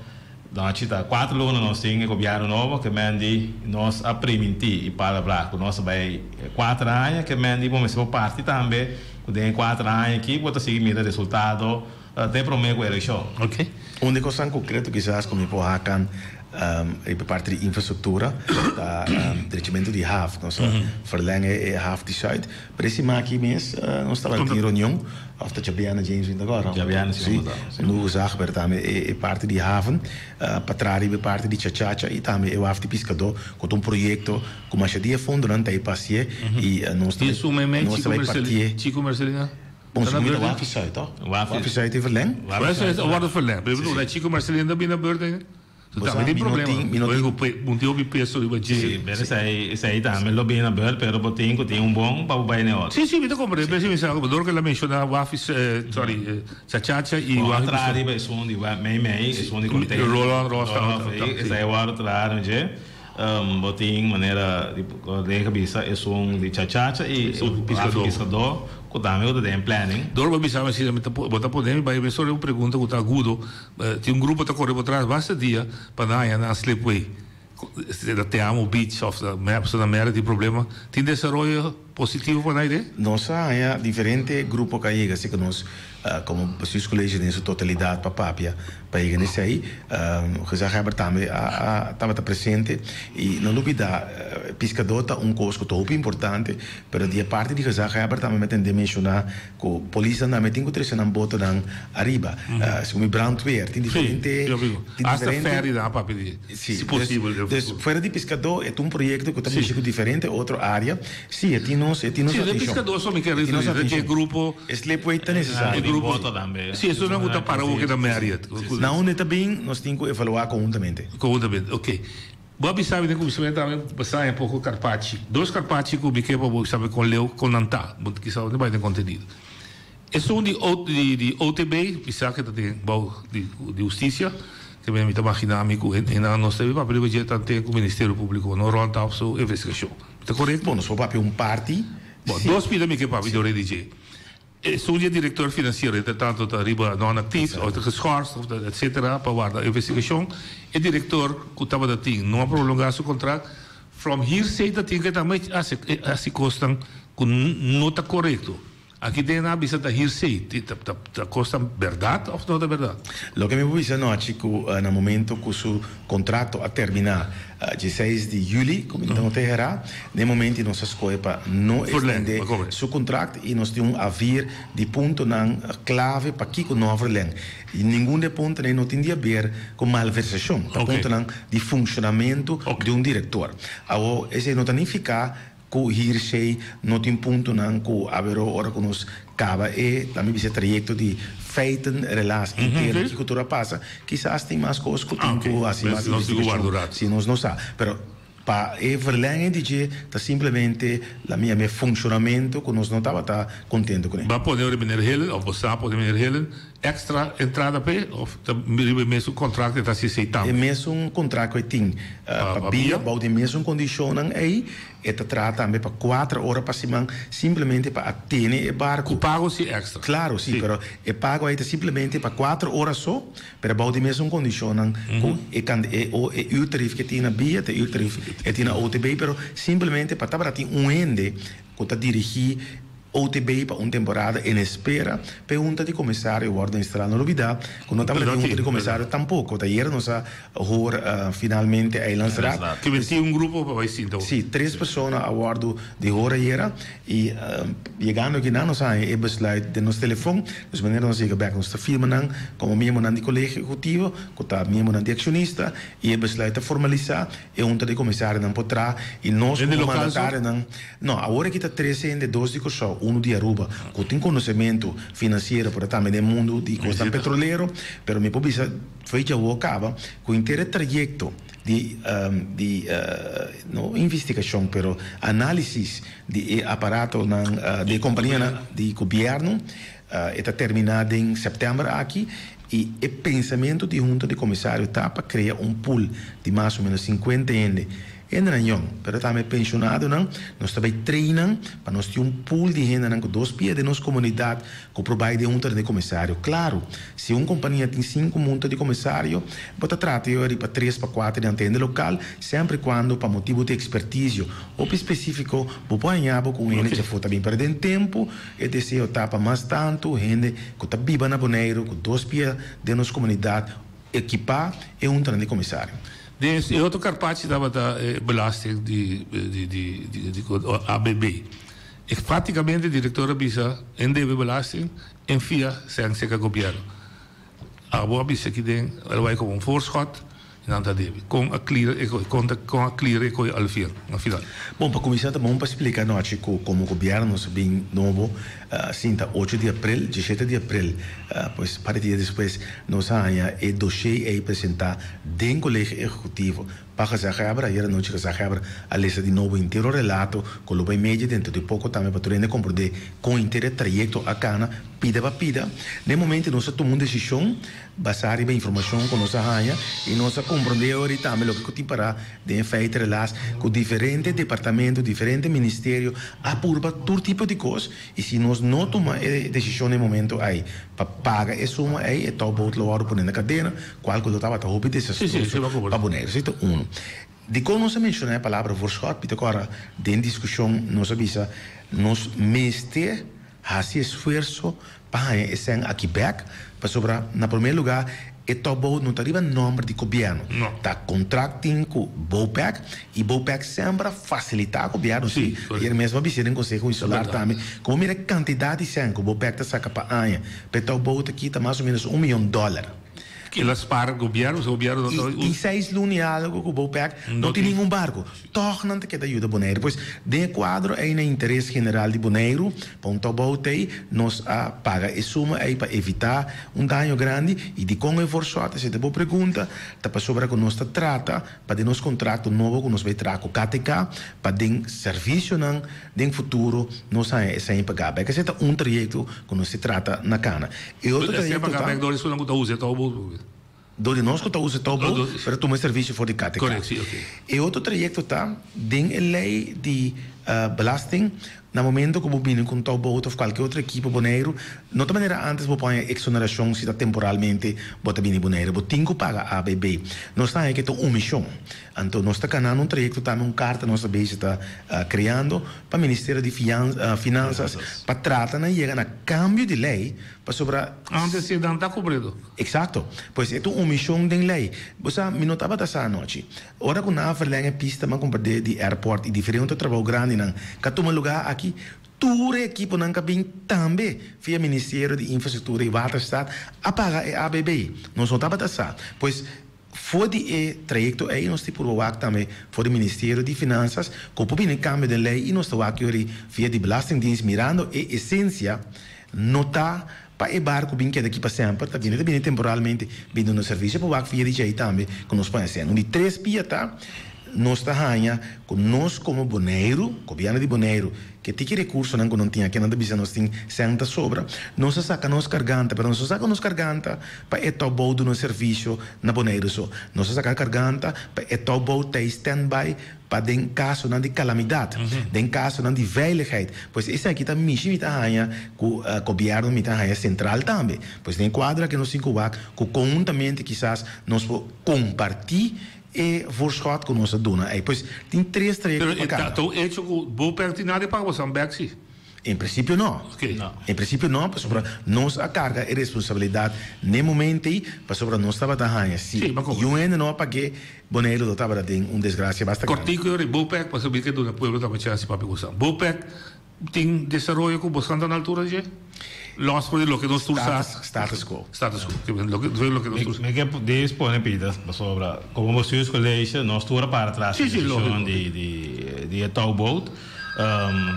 Speaker 3: nós temos 4 anos nós temos governo novo que mande nós aprimentir e para que nós vai 4 anos que mande vamos ser parte também que tem 4 anos aqui pode seguir mira resultado até prometo eleição.
Speaker 4: Ok. Uma coisa concreta quizás como porracan por parte de infraestrutura, direito de HAF, nós verlengen HAF de Zuid. Precies aqui mês nós estávamos em reunião, of dat Jabiana James ainda agora.
Speaker 3: Jabiana sim.
Speaker 4: No usar per também parte de haven, patrari be parte de Chachacha e também eu HAF de pescador com projeto como a dia fundo não tem passie e nós
Speaker 2: também partir. Chico Marcelina.
Speaker 4: Bom, se moet WAF Zuid, toch? WAF Zuid even verlengen.
Speaker 2: WAF Zuid wordt verlengd. Ik bedoel, dat Chico Marcelina binnen beurt. Não tem problema. Não tem o peso de bater.
Speaker 3: Sim, esse aí também lo bem na beira, pero botinho tem bom para o bem negócio.
Speaker 2: Sim, sim, me comprei. Mas me sabe, dor que ela mencionava Wafis, sorry, Chachacha e
Speaker 3: Wafis. Trari é som de mei, é som de container.
Speaker 2: Roland Rosta.
Speaker 3: Esse aí é o outro trari, onde botinho maneira de cabeça é som de Chachacha e pescador. Que também eu tenho planning.
Speaker 2: Dor para me sabe se botar podemos, vai ver só uma pergunta que está agudo. Tem grupo que está correndo por trás, basta dia para ir na Slipway. Te amo beach of the maps na merda de problema. Tem desenvolvimento positivo para ir?
Speaker 4: Nós há diferentes grupos que chegam, assim que nós como os colégios em sua totalidade para papia para ir nesse aí, que já Herbert também estava presente e não duvida pescador tá coisa que é importante, mas de parte de que já Herbert também tem de mencionar que a polícia também tem que trazer na bota na arriba, se como brandweer tem diferente,
Speaker 2: hasta ferry da papia, se possível.
Speaker 4: Dus fora de pescador é projeto que também chega diferente, outra área, sim, é tino
Speaker 2: sim, de pescador só me quer dizer que grupo
Speaker 4: Slipway tá necessário.
Speaker 2: Sim, isso não está para o que da média.
Speaker 4: Não, também nós temos que evaluar conjuntamente.
Speaker 2: Conjuntamente, ok. Bob sabe que o também passar um pouco Carpacci. 2 Carpacci que o biquei para saber com Leo, com Nantá, que sabe não vai ter conteúdo. Esse um de OTB, pensar que tem de justiça, que me está dinâmico, e nós temos para privilegiar tanto com o Ministério Público, no ronda a sua investigação. Está correto?
Speaker 4: Bom, nós vamos para parte.
Speaker 2: Bom, 2 pida-me que para eu redigir. Sou diretor financeiro, entretanto, está arriba non-actief, ou geschorst, etc., para a investigação. E diretor que estava da TIM, não prolongar seu contrato. From here, sei da TIM que também se costam que não está correto. Aqui tem na bisa da hearsay, tá costa verdade ou não é verdade?
Speaker 4: Lo que me può dire oggi che nel momento che il contratto a terminar 16 di juli, come non terrà, nel momento non si scopa non estende su contratto e non stiamo a avere di punto nan clave per chi con non verlen. In nessun punto non tindia ver con malversazione, punto nan di funzionamento di un direttore. Allora, se non significa que hearsay não tem ponto não que haverá hora que nos acaba e também esse trajeto de feiten relação inteira que cultura passa quizás tem mais coisas que tem que assim mais se nós não sabe pero para verlengen dizer tá simplesmente a minha funcionamento que nós não estava tá contente com ele.
Speaker 2: Vai poder meneer Helen ou você pode meneer Helen extra entrada para ou mesmo contrato está se aceitando.
Speaker 4: É mesmo contrato que tem para via, pode mesmo condicionam aí e te trata também para 4 horas para cima simplesmente para atender o barco.
Speaker 2: O pago se extra.
Speaker 4: Claro, sim, pero o pago aí simplesmente para 4 horas só, pero pode mesmo condicionam o tarif que tem na via, o tarif que tem na OTB, pero simplesmente para ter ende que está dirigir OTB para uma temporada em espera, pergunta de comissário, ordem instalando novidade, quando estava pergunta de comissário tampouco, ayer nós finalmente a lançar.
Speaker 2: Que tinha grupo para vai sim, então.
Speaker 4: Sim, 3 pessoas a bordo de hora ayer e chegando aqui na nós é besluit de nosso telefone, dus wanneer nós chega back nós firma nan, como membro de colégio executivo, que está membro de acionista e besluit a formalizar e junta de comissário não poderá e nós como mandatário não, agora aqui está 13 de 2 de Corsol de Aruba, que tem conhecimento financeiro por também do mundo de costa petroleiro, pero me pode foi já o acaba com inteiro trajeto de investigação, pero análise de aparato de companhia de governo está terminado em setembro aqui e o pensamento de junta de comissário está para criar pool de mais ou menos 50 ende. Ainda não, mas também pensionado não, nós também treinamos para nós ter pool de gente com 2 pés de nossa comunidade que provide junta de comissário. Claro, se uma companhia tem 5 juntas de comissário, pode tratar para 3 para 4 de antena local, sempre quando para motivo de expertise ou específico, pode ganhar com ele já foi também perdendo tempo e desejo tapa mais tanto gente que está viva na Bonaire com 2 pés de nossa comunidade equipar e junta de comissário.
Speaker 2: E outro carpaccio dava da belasting de ABB. E praticamente a diretora bisa endeve belasting en via zijn zeker governo. Abo bisa que den, ela vai com voorschot e não tá deve. Com a clear e com a alfir, no final.
Speaker 4: Bom, para começar também para explicar nós como o governo bem novo, sinta 8 de abril, 17 de abril, pois para dia depois nós ainda é dossiê é apresentar dentro do colégio executivo para Zahabra, aí não tinha Zahabra, a lista de novo inteiro relato, coloca em média dentro de pouco também para turene compreender com inteiro trajeto a cana, pida para pida. No momento nós tomamos decisão baseada em informação que nós ainda e nós compreender ahorita também o que tem para de feito relato com diferentes departamentos, diferentes ministérios, apurba todo tipo de coisas e se nós não tomamos decisão no momento aí para pagar essa suma aí é tal boto lá por na cadeia, qual que eu estava a roubar dessas para Bonaire, isso é um. De como nós mencionamos a palavra voorschot, porque agora dentro discussão nós sabemos nós mestre faz esforço para esse aqui back para sobrar na primeiro lugar e todo não arriba nome de governo tá contracting com BOPEC e BOPEC sempre facilita o governo sim e ele mesmo vai ser em conselho insular também como mira quantidade de sangue o BOPEC tá saca para anha para todo aqui tá mais ou menos $1 million
Speaker 2: que elas para o governo
Speaker 4: e 6 lunes algo que o BOPEC não tem nenhum barco tornando que ajuda Bonaire pois de quadro é no interesse general de Bonaire ponto aí nós paga a suma aí para evitar dano grande e de como é forçado se te boa pergunta tá para sobra que nós trata para de nosso contrato novo que nós vai trazer com o KTK para de serviço não de futuro nós é sem pagar porque esse é trajeto que nós se trata na cana e outro trajeto Dove nós que usa todo para tomar serviço fora de KTK.
Speaker 2: Correto, sim, ok.
Speaker 4: E outro trajeto tá dentro da lei de belasting. No momento como viene con Towboat o qualquer outro equipo boneiro, não de maneira antes vou pôr exoneração se está temporalmente bota bem boneiro, vou tingo paga ABB. Nós está aqui com missão. Então nós está canando trajecto também carta nossa base está criando para o Ministério de Finanças para tratar na chegar na cambio de lei para sobre
Speaker 2: antes se não está cobrido.
Speaker 4: Exato. Pois é missão de lei. Você me notava dessa noite. Ora com na verlenga pista mas com de airport e diferente trabalho grande não. Que lugar aqui toda a equipe não cabe também via Ministério de Infraestrutura e Waterstaat a pagar a ABB. Nós não estava dessa. Pois voor die trajecto aí nós temos por também voor o Ministério de Finanças com o câmbio de lei e nós estamos via de Belastingdienst mirando a essência notar para o barco bem que é daqui para sempre está vindo temporalmente vindo no serviço para o via de aí também que nós conhecemos de 3 piata nós está ganha com nós como boneiro governo de boneiro que tem recurso não tinha que não devia nós tem senta sobra nós saca nos carganta pero nós saca nos carganta para é tal do no serviço na boneiro só nós saca carganta para é tal ter standby para den caso não de calamidade den caso não de veiligheid pois esse aqui tá missão tá ganha com governo mita ganha central também pois tem quadra que nós cinco com conjuntamente quizás nós compartilhar e voorschot com nossa dona. Aí, pois, tem 3 trajectos para cá.
Speaker 2: Então, é que o bom pertinado para você um back
Speaker 4: Em princípio não.
Speaker 2: Okay.
Speaker 4: Não. Em princípio não, para sobre nós a carga e responsabilidade no momento aí, para sobre nós estava da ranha. Sim, eu ainda não paguei boneiro do estava tem desgraça bastante.
Speaker 2: Cortico eu Bopec para saber que do pueblo estava chance para pegar. Bopec tem desenvolvimento com buscando na altura já. Los por lo que nos
Speaker 4: status quo.
Speaker 2: Status quo. Lo que nos tursa.
Speaker 3: Me que dispone pida sobre como você escolhe nós tour para trás de Towboat.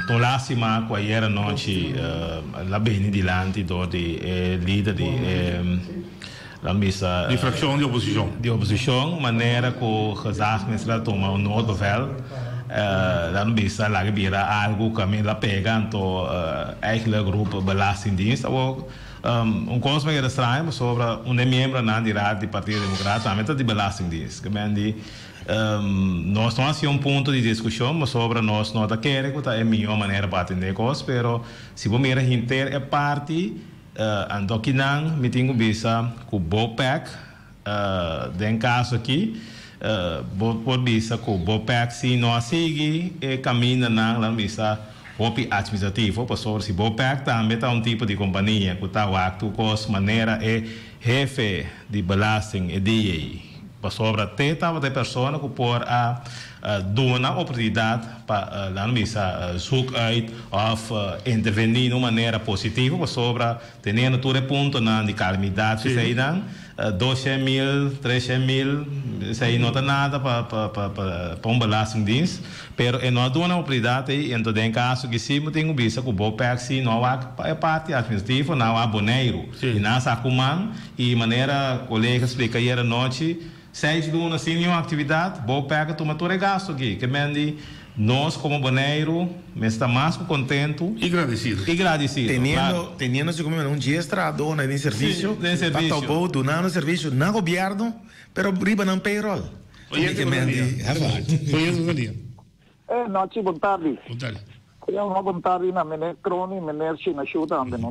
Speaker 3: Então lá cima com a era noite lá bem dilante do de líder de la missa
Speaker 2: de fracção de
Speaker 3: oposição maneira que o gezag ministra toma um novo bevel dan bisa lagi bira algo kami la pega então eigenlijk grupo belastingdienst ook coisa mais estranha sobre membro na dirá do Partido Democrata também de belastingdienst que mendi nós não há ponto de discussão mas sobre nós não tá querendo que é a melhor maneira para atender coisas pero se você mira inter é parte ando que não me tenho bisa com Bopec den caso aqui por bisa que o Bopec se não segue caminha na missa opi administrativo por sobre se Bopec também tá tipo de companhia que tá o acto com maneira jefe de belasting DA por sobre até tava de pessoa que por a dona oportunidade para lá missa zoek uit of intervenir de maneira positiva por sobre tendo todo ponto na de calamidade que sei não 200.000, 300.000, isso aí não dá nada para belastingdienst, pero não dá uma oportunidade, então em caso que sim, tem um visa que o Bopec se não há parte administrativa, não há boneiro, e não há comando, e maneira, colega explica aí a noite, 6 lunas sem nenhuma atividade, Bopec toma todo o gasto aqui, que mende nós como boneiro estamos mais contento
Speaker 2: e agradecido
Speaker 4: tendo como dia estrado no serviço para tal do no serviço no governo pero riba não payroll
Speaker 2: noite
Speaker 5: boa tarde
Speaker 2: eu
Speaker 5: não boa tarde na menor crone menor china chuta também não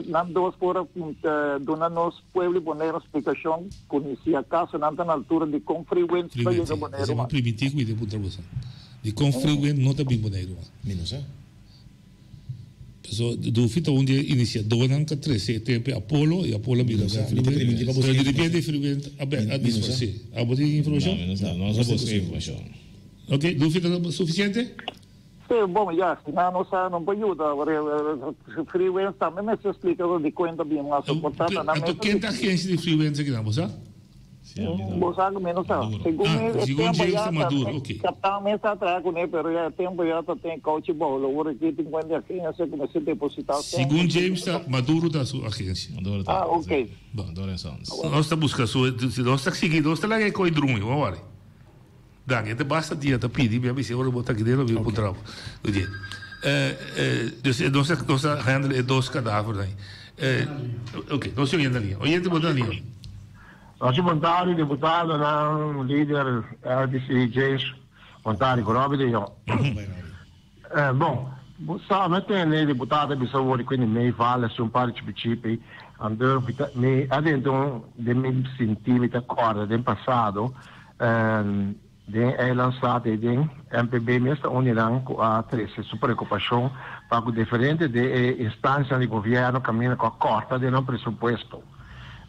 Speaker 5: não dos por dona nos pueblo boneiro explicação conhecia caso não na altura de confluência para o boneiro
Speaker 2: é primitivo e de puta você de confluência não tá bem boneiro
Speaker 4: menos
Speaker 2: pessoa do fita onde inicia dona que 13 tempo Apollo e Apollo vira
Speaker 4: primitiva
Speaker 2: de repente frequente a discussão a botar informação
Speaker 3: não sabemos informação
Speaker 2: ok do fita suficiente.
Speaker 5: Sim, bom, já, não pode ajudar. Freelance também me se explica de conta bem mais importante.
Speaker 2: Então, quem está agência de freelance aqui, não, você?
Speaker 5: Você menos sabe.
Speaker 2: Segundo James Maduro, ok.
Speaker 5: Capitão me está atrás com ele, pero já tempo já tem coach bom. Agora aqui tem quando aqui você começa a depositar.
Speaker 2: Segundo James Maduro da sua agência.
Speaker 5: Ok.
Speaker 3: Bom, nós
Speaker 2: está buscando nós está seguindo, nós está lá com o drone, vamos lá. Dan, het basta dia te pedir, we hebben ze horen wat ik deel op je contract. Dus nós handle dois cadáveres aí. Ok, nós chegamos ali. Oyente botar ali.
Speaker 6: Nós boa tarde, deputado, não líder RDC James. Vontade con roba di io. Bom, sabe, tem deputado que só o que nem fala sobre participe, andou me adentro de me sentir me acorda do passado, é lançado de MPB mesmo unirão com a três super preocupação para o diferente de instância de governo caminha com a corta de não pressuposto.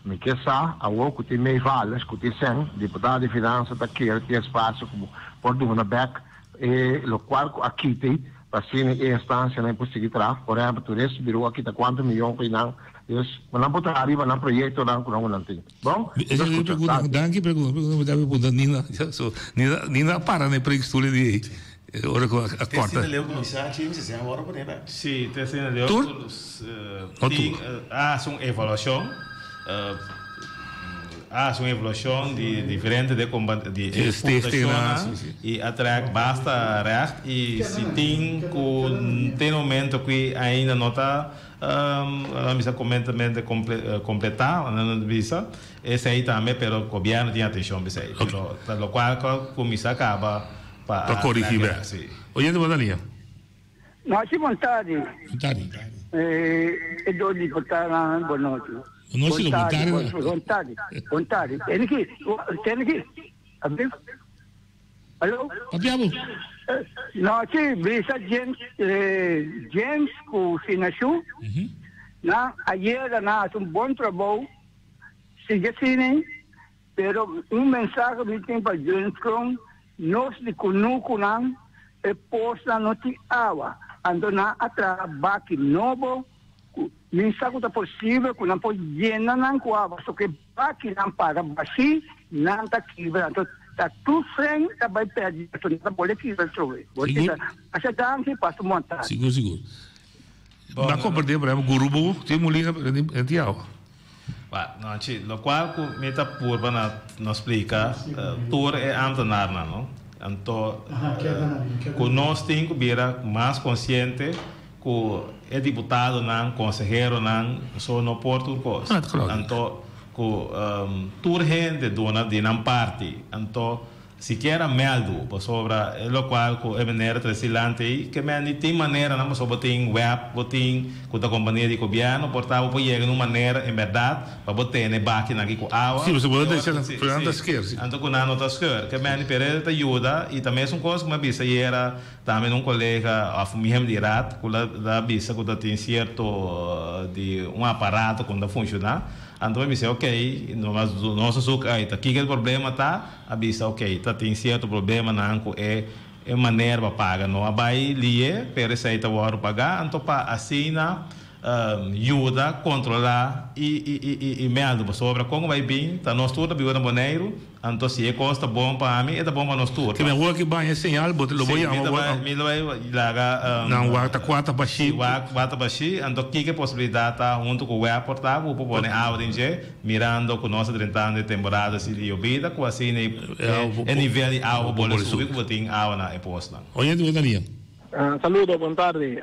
Speaker 6: Me que sa a o que tem me fala, que tem sem deputado de finanças da que tem espaço como por do back e lo qual aqui tem assim a instância não é possível tra, por exemplo, tu esse virou aqui tá quanto milhão que não, isso, mas não pode arriba no projeto não tem. Bom?
Speaker 2: Danke, pergunta, deve perguntar Nina para ne preistule di ora com a corta.
Speaker 3: Sim, terceira leu são evolução uma evolução de diferente de exportação e atrai basta react e se tem momento que ainda não está a missa completamente completar não visa esse aí também pelo governo tem atenção para isso pelo qual a missa acaba para
Speaker 2: corrigir oyendo Bonalia
Speaker 7: nós vontade e do deputado boa noite vontade. Tem que. Alô?
Speaker 2: Abbiamo.
Speaker 7: No, sì, bisa James com Sinachu. Na ayer na um bom trabalho. Sigue assim, pero mensagem me tem para James Kron, nós de Kunuku nan e posta noti awa. Ando na atra baki novo. Mensagem tá possível que não pode llenar não com água, só que aqui não para baixo, não tá quebra, então tá tudo frente, tá vai perder, então não pode quebrar sobre. Você acha que passa montar?
Speaker 2: Seguro. Na compreender para o grupo tem mulher de água.
Speaker 3: Não, sim, lo qual que me tá por para nos explicar, tour é antenar não? Então, que nós temos que vir mais consciente que deputado não, consejero não, só não porta o coisa. Então, que toda gente dona de não parte, então se quer meldo sobre o qual que é maneira transilante que me tem maneira não sobre tem web botin com a companhia de governo portava por chegar numa maneira em verdade para botar ne baki na com água
Speaker 2: sim você pode deixar Fernando esquerda
Speaker 3: então com não tá esquerda que me pereta ajuda e também são coisas que me bisa era também um colega a fumir de rat com da bisa que tem certo de aparato quando funcionar. Então eu disse, ok, nosso suco aí, aqui que o problema está, a vista, ok, tem certo problema, não é maneira para pagar, não vai ler, para receita o pagar, então para assinar, ajuda, controlar e medo sobre como vai vir, tá nós tudo viu no boneiro, então se é costa bom para mim, é bom para nós tudo.
Speaker 2: Que me rua que banha sinal, bote lo boia,
Speaker 3: me lo vai laga,
Speaker 2: não guarda quatro baixi,
Speaker 3: então que possibilidade tá junto com o web portável, para pôr áudio em je, mirando com nossa 30 anos de temporada se de obida, com assim é nível de água bola subir, com tem água na posta.
Speaker 2: Oi, Daniel.
Speaker 6: Saludo, boa tarde.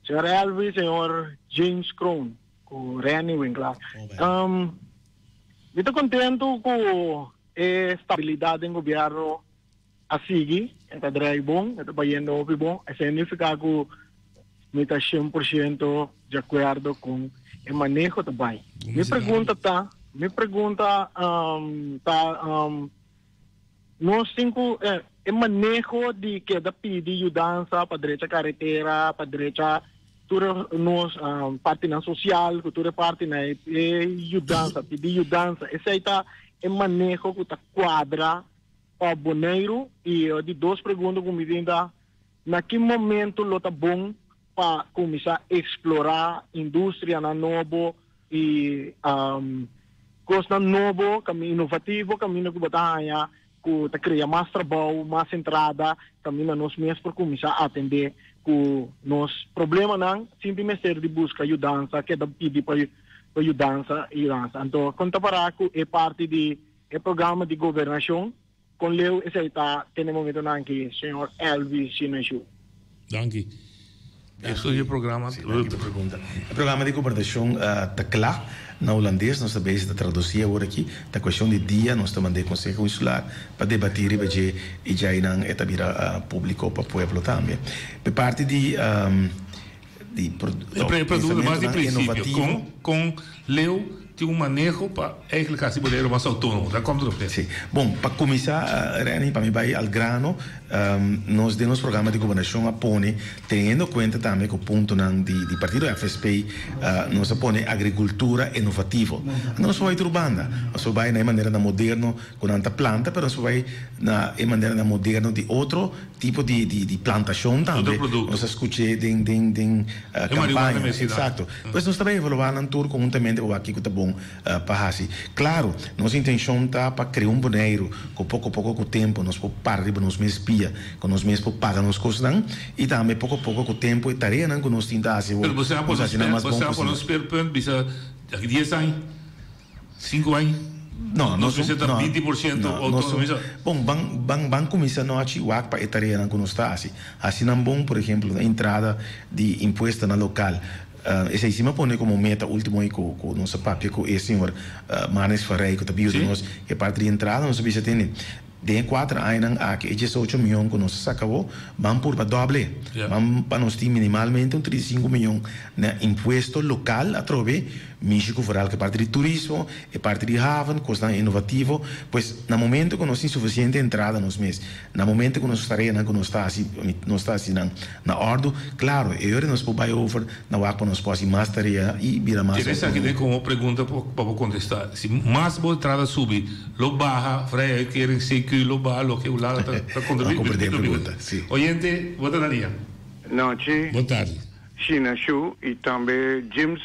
Speaker 6: Senhor Elvis, senhor James Kron, com Reni Winkler. Estou contente com a estabilidade do governo a seguir, está bom, está fazendo bom, significa que está 100% de acordo com o manejo também. Me pergunta, nós temos o manejo de que da pedir ajuda para direita carretera, para direita nos parte na social, cultura parte na ajudança, pedir ajudança. Esse aí está o manejo que está quadra para o boneiro e de duas perguntas como ainda naquele momento lo tá bom para começar a explorar indústria na novo e coisa novo, caminho inovativo, caminho que batalha que tá criar mais trabalho, mais entrada, caminho nós mesmos para começar a atender que nos problema não simplesmente ser de busca ajudança que da pedir para ajudança e dança. Então conta para que é parte de programa de governação com leu esse está tem momento não que senhor Elvis Sinachu.
Speaker 2: Danke. Isso é o programa.
Speaker 4: O programa de governação está claro na holandês, nós também estamos traduzindo agora aqui, da questão de dia, nós também mandamos Conselho Consular para debater e já não é também público para o povo também. Por parte de
Speaker 2: produto mais de princípio, com Leo tem manejo para eigenlijk assim poder mais autônomo, tá como tudo.
Speaker 4: Sim. Bom, para começar, Reni, para mim vai ao grano, nós temos programa de governação a pone, tendo em conta também que o ponto de partido FSP, nós põe agricultura inovativa. Não só vai urbana, nós vai na maneira moderno com tanta planta, mas nós vai na maneira moderno de outro tipo de plantação também. Nós escutei de campanha, exato. Pois nós também evaluamos um tour conjuntamente com aqui que está bom para assim. Claro, nossa intenção está para criar boneiro, com pouco a pouco com o tempo, nós podemos parar de nos mesmos pia, com nós mesmos pagar nos custos, e também pouco a pouco com o tempo e tarefa que nós tentamos fazer.
Speaker 2: Mas você pode nos perguntar, bisa daqui 10 anos, 5 anos?
Speaker 4: Não,
Speaker 2: nós precisamos 20% autonomia.
Speaker 4: Bom, vamos começar a para a tarefa que nós estamos. Assim, não bom, por exemplo, a entrada de imposto na local. Esse cima põe como meta último aí com nosso papel com esse senhor Manes Ferreira que está vindo nós que parte de entrada nós vamos ter de 4 anos aqui esses 8 milhões que nós sacamos vamos por para doble vamos para nós ter minimalmente 35 milhões na imposto local a trove México Federal que parte de turismo e parte de haven coisa inovativo pois no momento que nós temos suficiente entrada nos meses no momento que nós estaremos que nós está assim na ordem claro eu nós podemos over na wak para nós poder mais tarefa e virar mais
Speaker 2: interessante que como pergunta para contestar se mais boa entrada subir lo baja freia querem ser que lo baja lo que o lado está contribuindo oyente boa tarde
Speaker 8: noite
Speaker 2: boa tarde
Speaker 8: China Chu e também James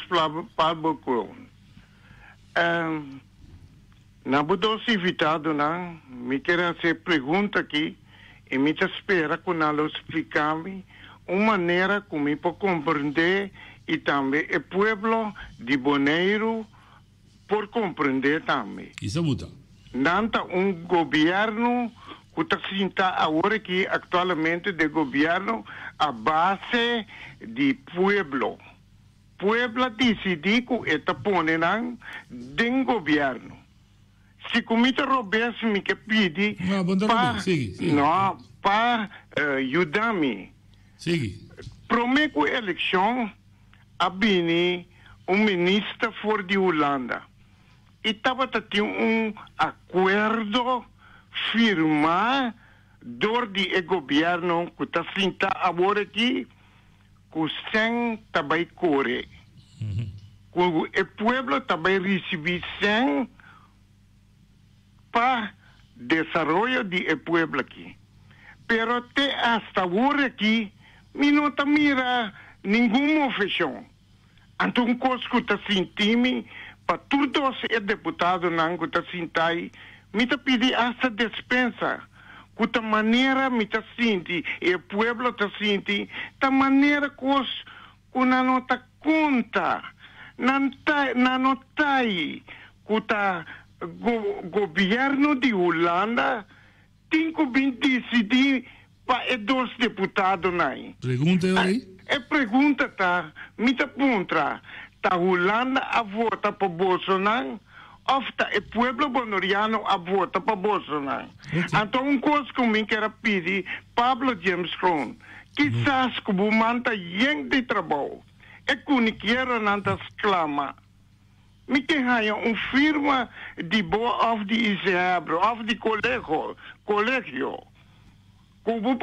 Speaker 8: Pablo Crown. Na bodosa invitado, me quero fazer pergunta aqui e me espera que ela explique uma maneira como eu posso compreender e também o povo de Bonaire por compreender também.
Speaker 2: Isso muda.
Speaker 8: Nanta governo que está agora aqui atualmente de governo a base de pueblo. Pueblo decide que está ponendo de governo. Se comita Roberto me que pede para ajudar-me. Prometo eleição a bini ministro for de Holanda. E estava tendo acordo firmar do governo que está sentado agora aqui que sem também corre. O povo também recebe sem para desenvolvimento do povo aqui. Pero até hasta agora aqui, não está mira nenhuma ofensão. Então, coisa que está sentindo, para todos os deputados que está sentado, me está pedindo essa dispensa. Que da maneira me está sentindo, e o povo está sentindo, da maneira que não está conta, não está aí, que o governo de Holanda tem que decidir para os deputados.
Speaker 2: Pergunta aí?
Speaker 8: A pergunta está, me está perguntando, a Holanda a vota para Bolsonaro? Ofta o povo bonoriano a vota para Bolsonaro. Então, uma coisa que eu quero pedir, Pablo James Crown, quizás que o manta gente de trabalho, é que não quero nada exclama. Me tem firma de boa of de Isabro, of de colégio. Como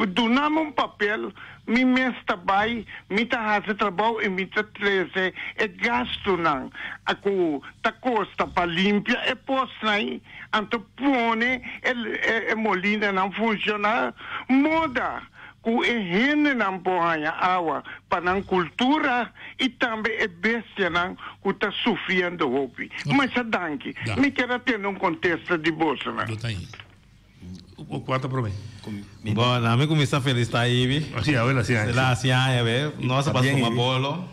Speaker 8: donamos papel, me mesta vai, me tá fazendo trabalho e me tá trazer e gasto não. Ako ta costa para limpar e posto aí, então põe e molina não funciona, moda. Que é gente não põe água para a cultura e também é bestia não que está sofrendo roupa. Mas a danke, me quero ter contexto de Bolsonaro.
Speaker 2: O quarto para mim.
Speaker 3: Bom, na minha comissão feliz está aí,
Speaker 2: sim, agora sim.
Speaker 3: Lá assim, nós vamos tomar bolo.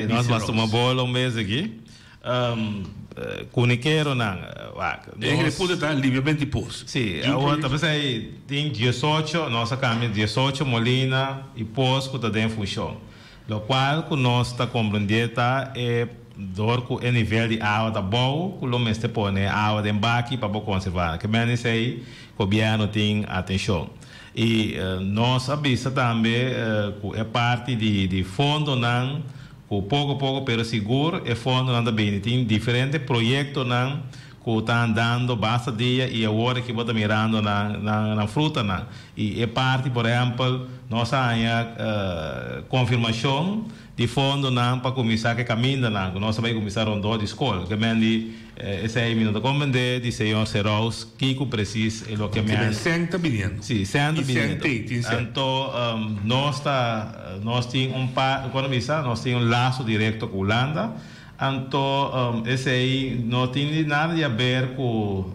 Speaker 3: Nós vamos tomar bolo um mês aqui. Cuniqueiro não.
Speaker 2: Ele pode estar livremente pós.
Speaker 3: Sim, agora você tem 18, nossa caminho 18 Molina e pós que está em função. O qual que nós está compreendendo é dorco é nível de água da bom, que o mês te põe água de embarque para conservar. Que bem isso aí, o governo tem atenção. E nós avisa também que é parte de fundo não, que pouco pero seguro é fundo não também tem diferentes projetos não que estão dando basta dia e agora que bota mirando na fruta não. E é parte, por exemplo, nossa confirmação de fundo não para começar que caminha não, nós vai começar a de escola, que mendi esse aí minuto comandante de senhor Seros que precisa é o que me
Speaker 2: senta bilhando.
Speaker 3: Sim, senta bilhando. Então nós temos nós temos laço direto com a Holanda. Então esse aí não tem nada a ver com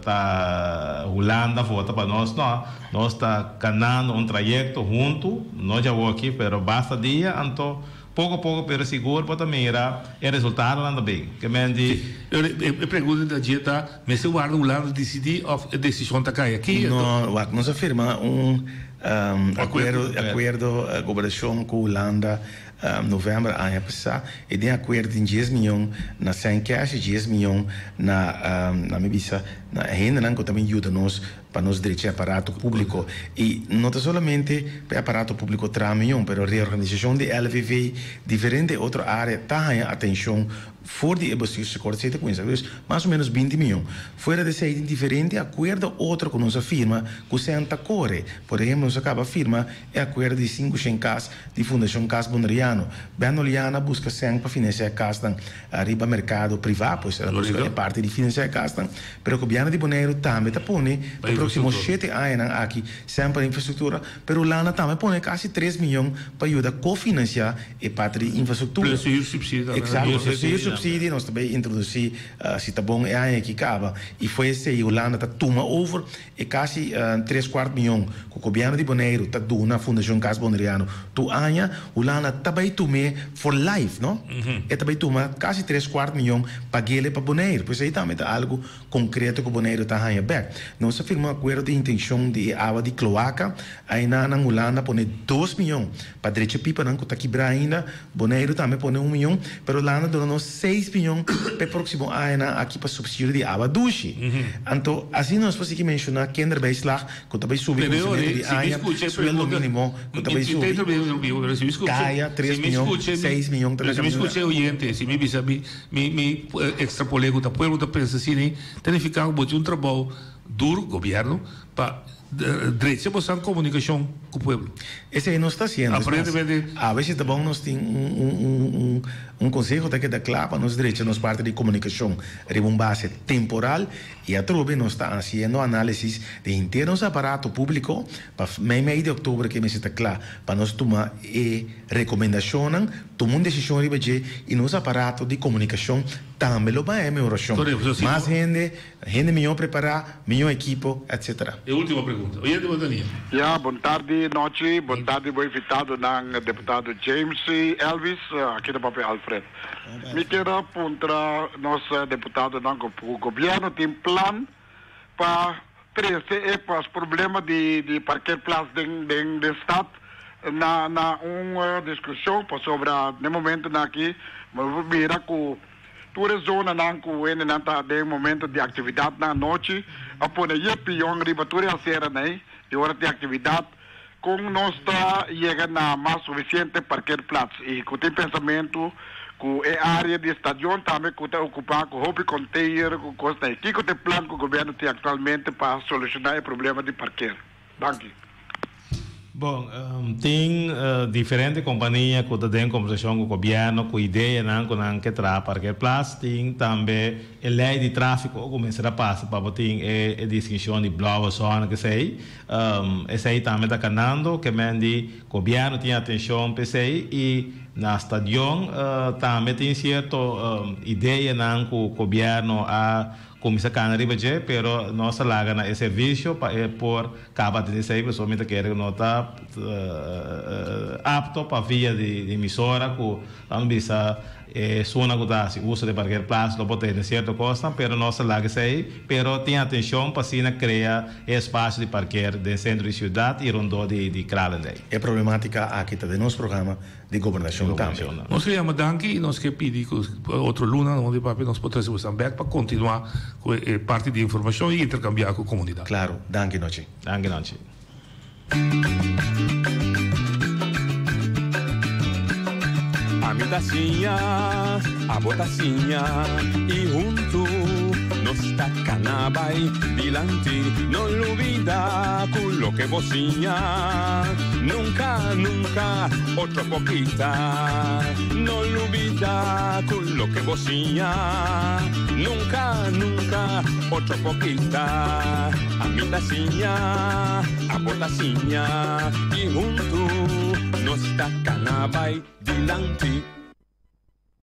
Speaker 3: a Holanda vota para nós, não. Nós está ganhando trajeto junto, nós já vamos aqui, mas basta dia, então pouco pero seguro para também era resultado lá também. Que mendi
Speaker 2: eu pergunto da dieta, mas se o Holanda decidir a decisão tá cai aqui?
Speaker 4: Não, nós afirma acordo cooperação com a Holanda novembro ano passado e tem acordo em 10 milhões na sem cash 10 milhões na mibisa na renda não que também ajuda nós para nos direitos aparato público e não somente para aparato público 3 milhões pero reorganização de LVV diferente outra área tá atenção for de ebossis corte com isso mais ou menos 20 milhões fora desse aí diferente acordo outro com nossa firma com Santa Core por exemplo nossa acaba firma é acordo de 5 casas de Fundação Cas Bonariano Benoliana busca sempre para financiar a casa arriba mercado privado pois ela busca é parte de financiar a casa pero o governo de Bonaire também tá põe para próximo 7 anos aqui sempre infraestrutura pero lá na também põe quase 3 milhões para ajudar a cofinanciar a parte de infraestrutura
Speaker 2: subsídio
Speaker 4: exato subsídio nós também introduzir se tá bom é aí que acaba e foi esse aí Holanda tá toma over e quase 3/4 milhões que o governo de Bonaire tá dando na Fundação Cas Bonariano tu anha Holanda também tome for life não e também toma quase 3/4 milhões para ele para Bonaire pois aí também tá algo concreto que o Bonaire tá aí back nós afirmamos acordo de intenção de água de cloaca aí na Holanda põe 2 milhões para direito pipa não que tá quebrar ainda Bonaire também põe 1 milhão pero Holanda dona 6 milhões para o próximo ano aqui para subsídio de água doce. Então, assim nós podemos mencionar que ainda vai estar que também subir o consumo de água, sueldo mínimo, que também subir, caia 3 milhões, 6 milhões.
Speaker 2: Se me escute oyente, se me extrapolei o pueblo da pensa assim, tem que ficar um trabalho duro, governo, para direito de comunicação com o povo.
Speaker 4: Esse aí não está sendo. A vezes tá bom nós tem um conselho daqui da clava nos direitos nos parte de comunicação de uma base temporal e a trobe nós está fazendo análise de internos aparato público para meio de outubro que me está claro para nós tomar recomendação tomar uma decisão e nos aparato de comunicação também lo vai melhoração mais gente melhor preparar melhor equipo etc.
Speaker 2: E última pergunta oye Daniel
Speaker 8: boa tarde noite boa tarde bom invitado ng deputado James Elvis aqui do papel Alfred me quero apontar nosso deputado do governo tem plano para trazer para os problemas de parquear place de estado na uma discussão sobre no momento aqui mira com toda zona não com ele não tá de momento de atividade na noite após aí pior riba toda a serra né e hora de atividade com nós está chegando a mais suficiente parquear place e com tem pensamento com a área de estádio também que está ocupado com hobby container com coisa aí que tem plano que o governo tem atualmente para solucionar o problema de parquear. Danke.
Speaker 3: Bom, tem diferentes companhias que têm conversação com o governo, com ideia que traz para place, tem também a lei de tráfego que começa a passar para ter a discussão de blue zone que sei, esse aí também está canando, que o governo tem atenção para isso e na estação também tem certa ideia que o governo começa a arriba já, pero nossa laga na serviço para por capa de sair pessoalmente que não está apto para via de emissora com não bisa zona que se usa de qualquer place, lo pode ter certa costa, pero nossa lá que sei, pero tem atenção para se criar espaço de parquear de centro de cidade e rondó de Kralendijk.
Speaker 4: É problemática aqui de nosso programa de governação também.
Speaker 2: Nós queremos danke e nós que pedir outro luna onde papai nós podemos trazer o back para continuar com parte de informação e intercambiar com a comunidade.
Speaker 4: Claro, danke noite.
Speaker 3: Danke noite.
Speaker 1: A mi tacinha, a botacinha e junto nos tacanabay dilante, no olvida con lo que vocinha, nunca, nunca, otro poquita, no olvida con lo que vocinha, nunca, nunca, otro poquita, a mi tacinha, a botacinha y junto nos tacanabay dilante.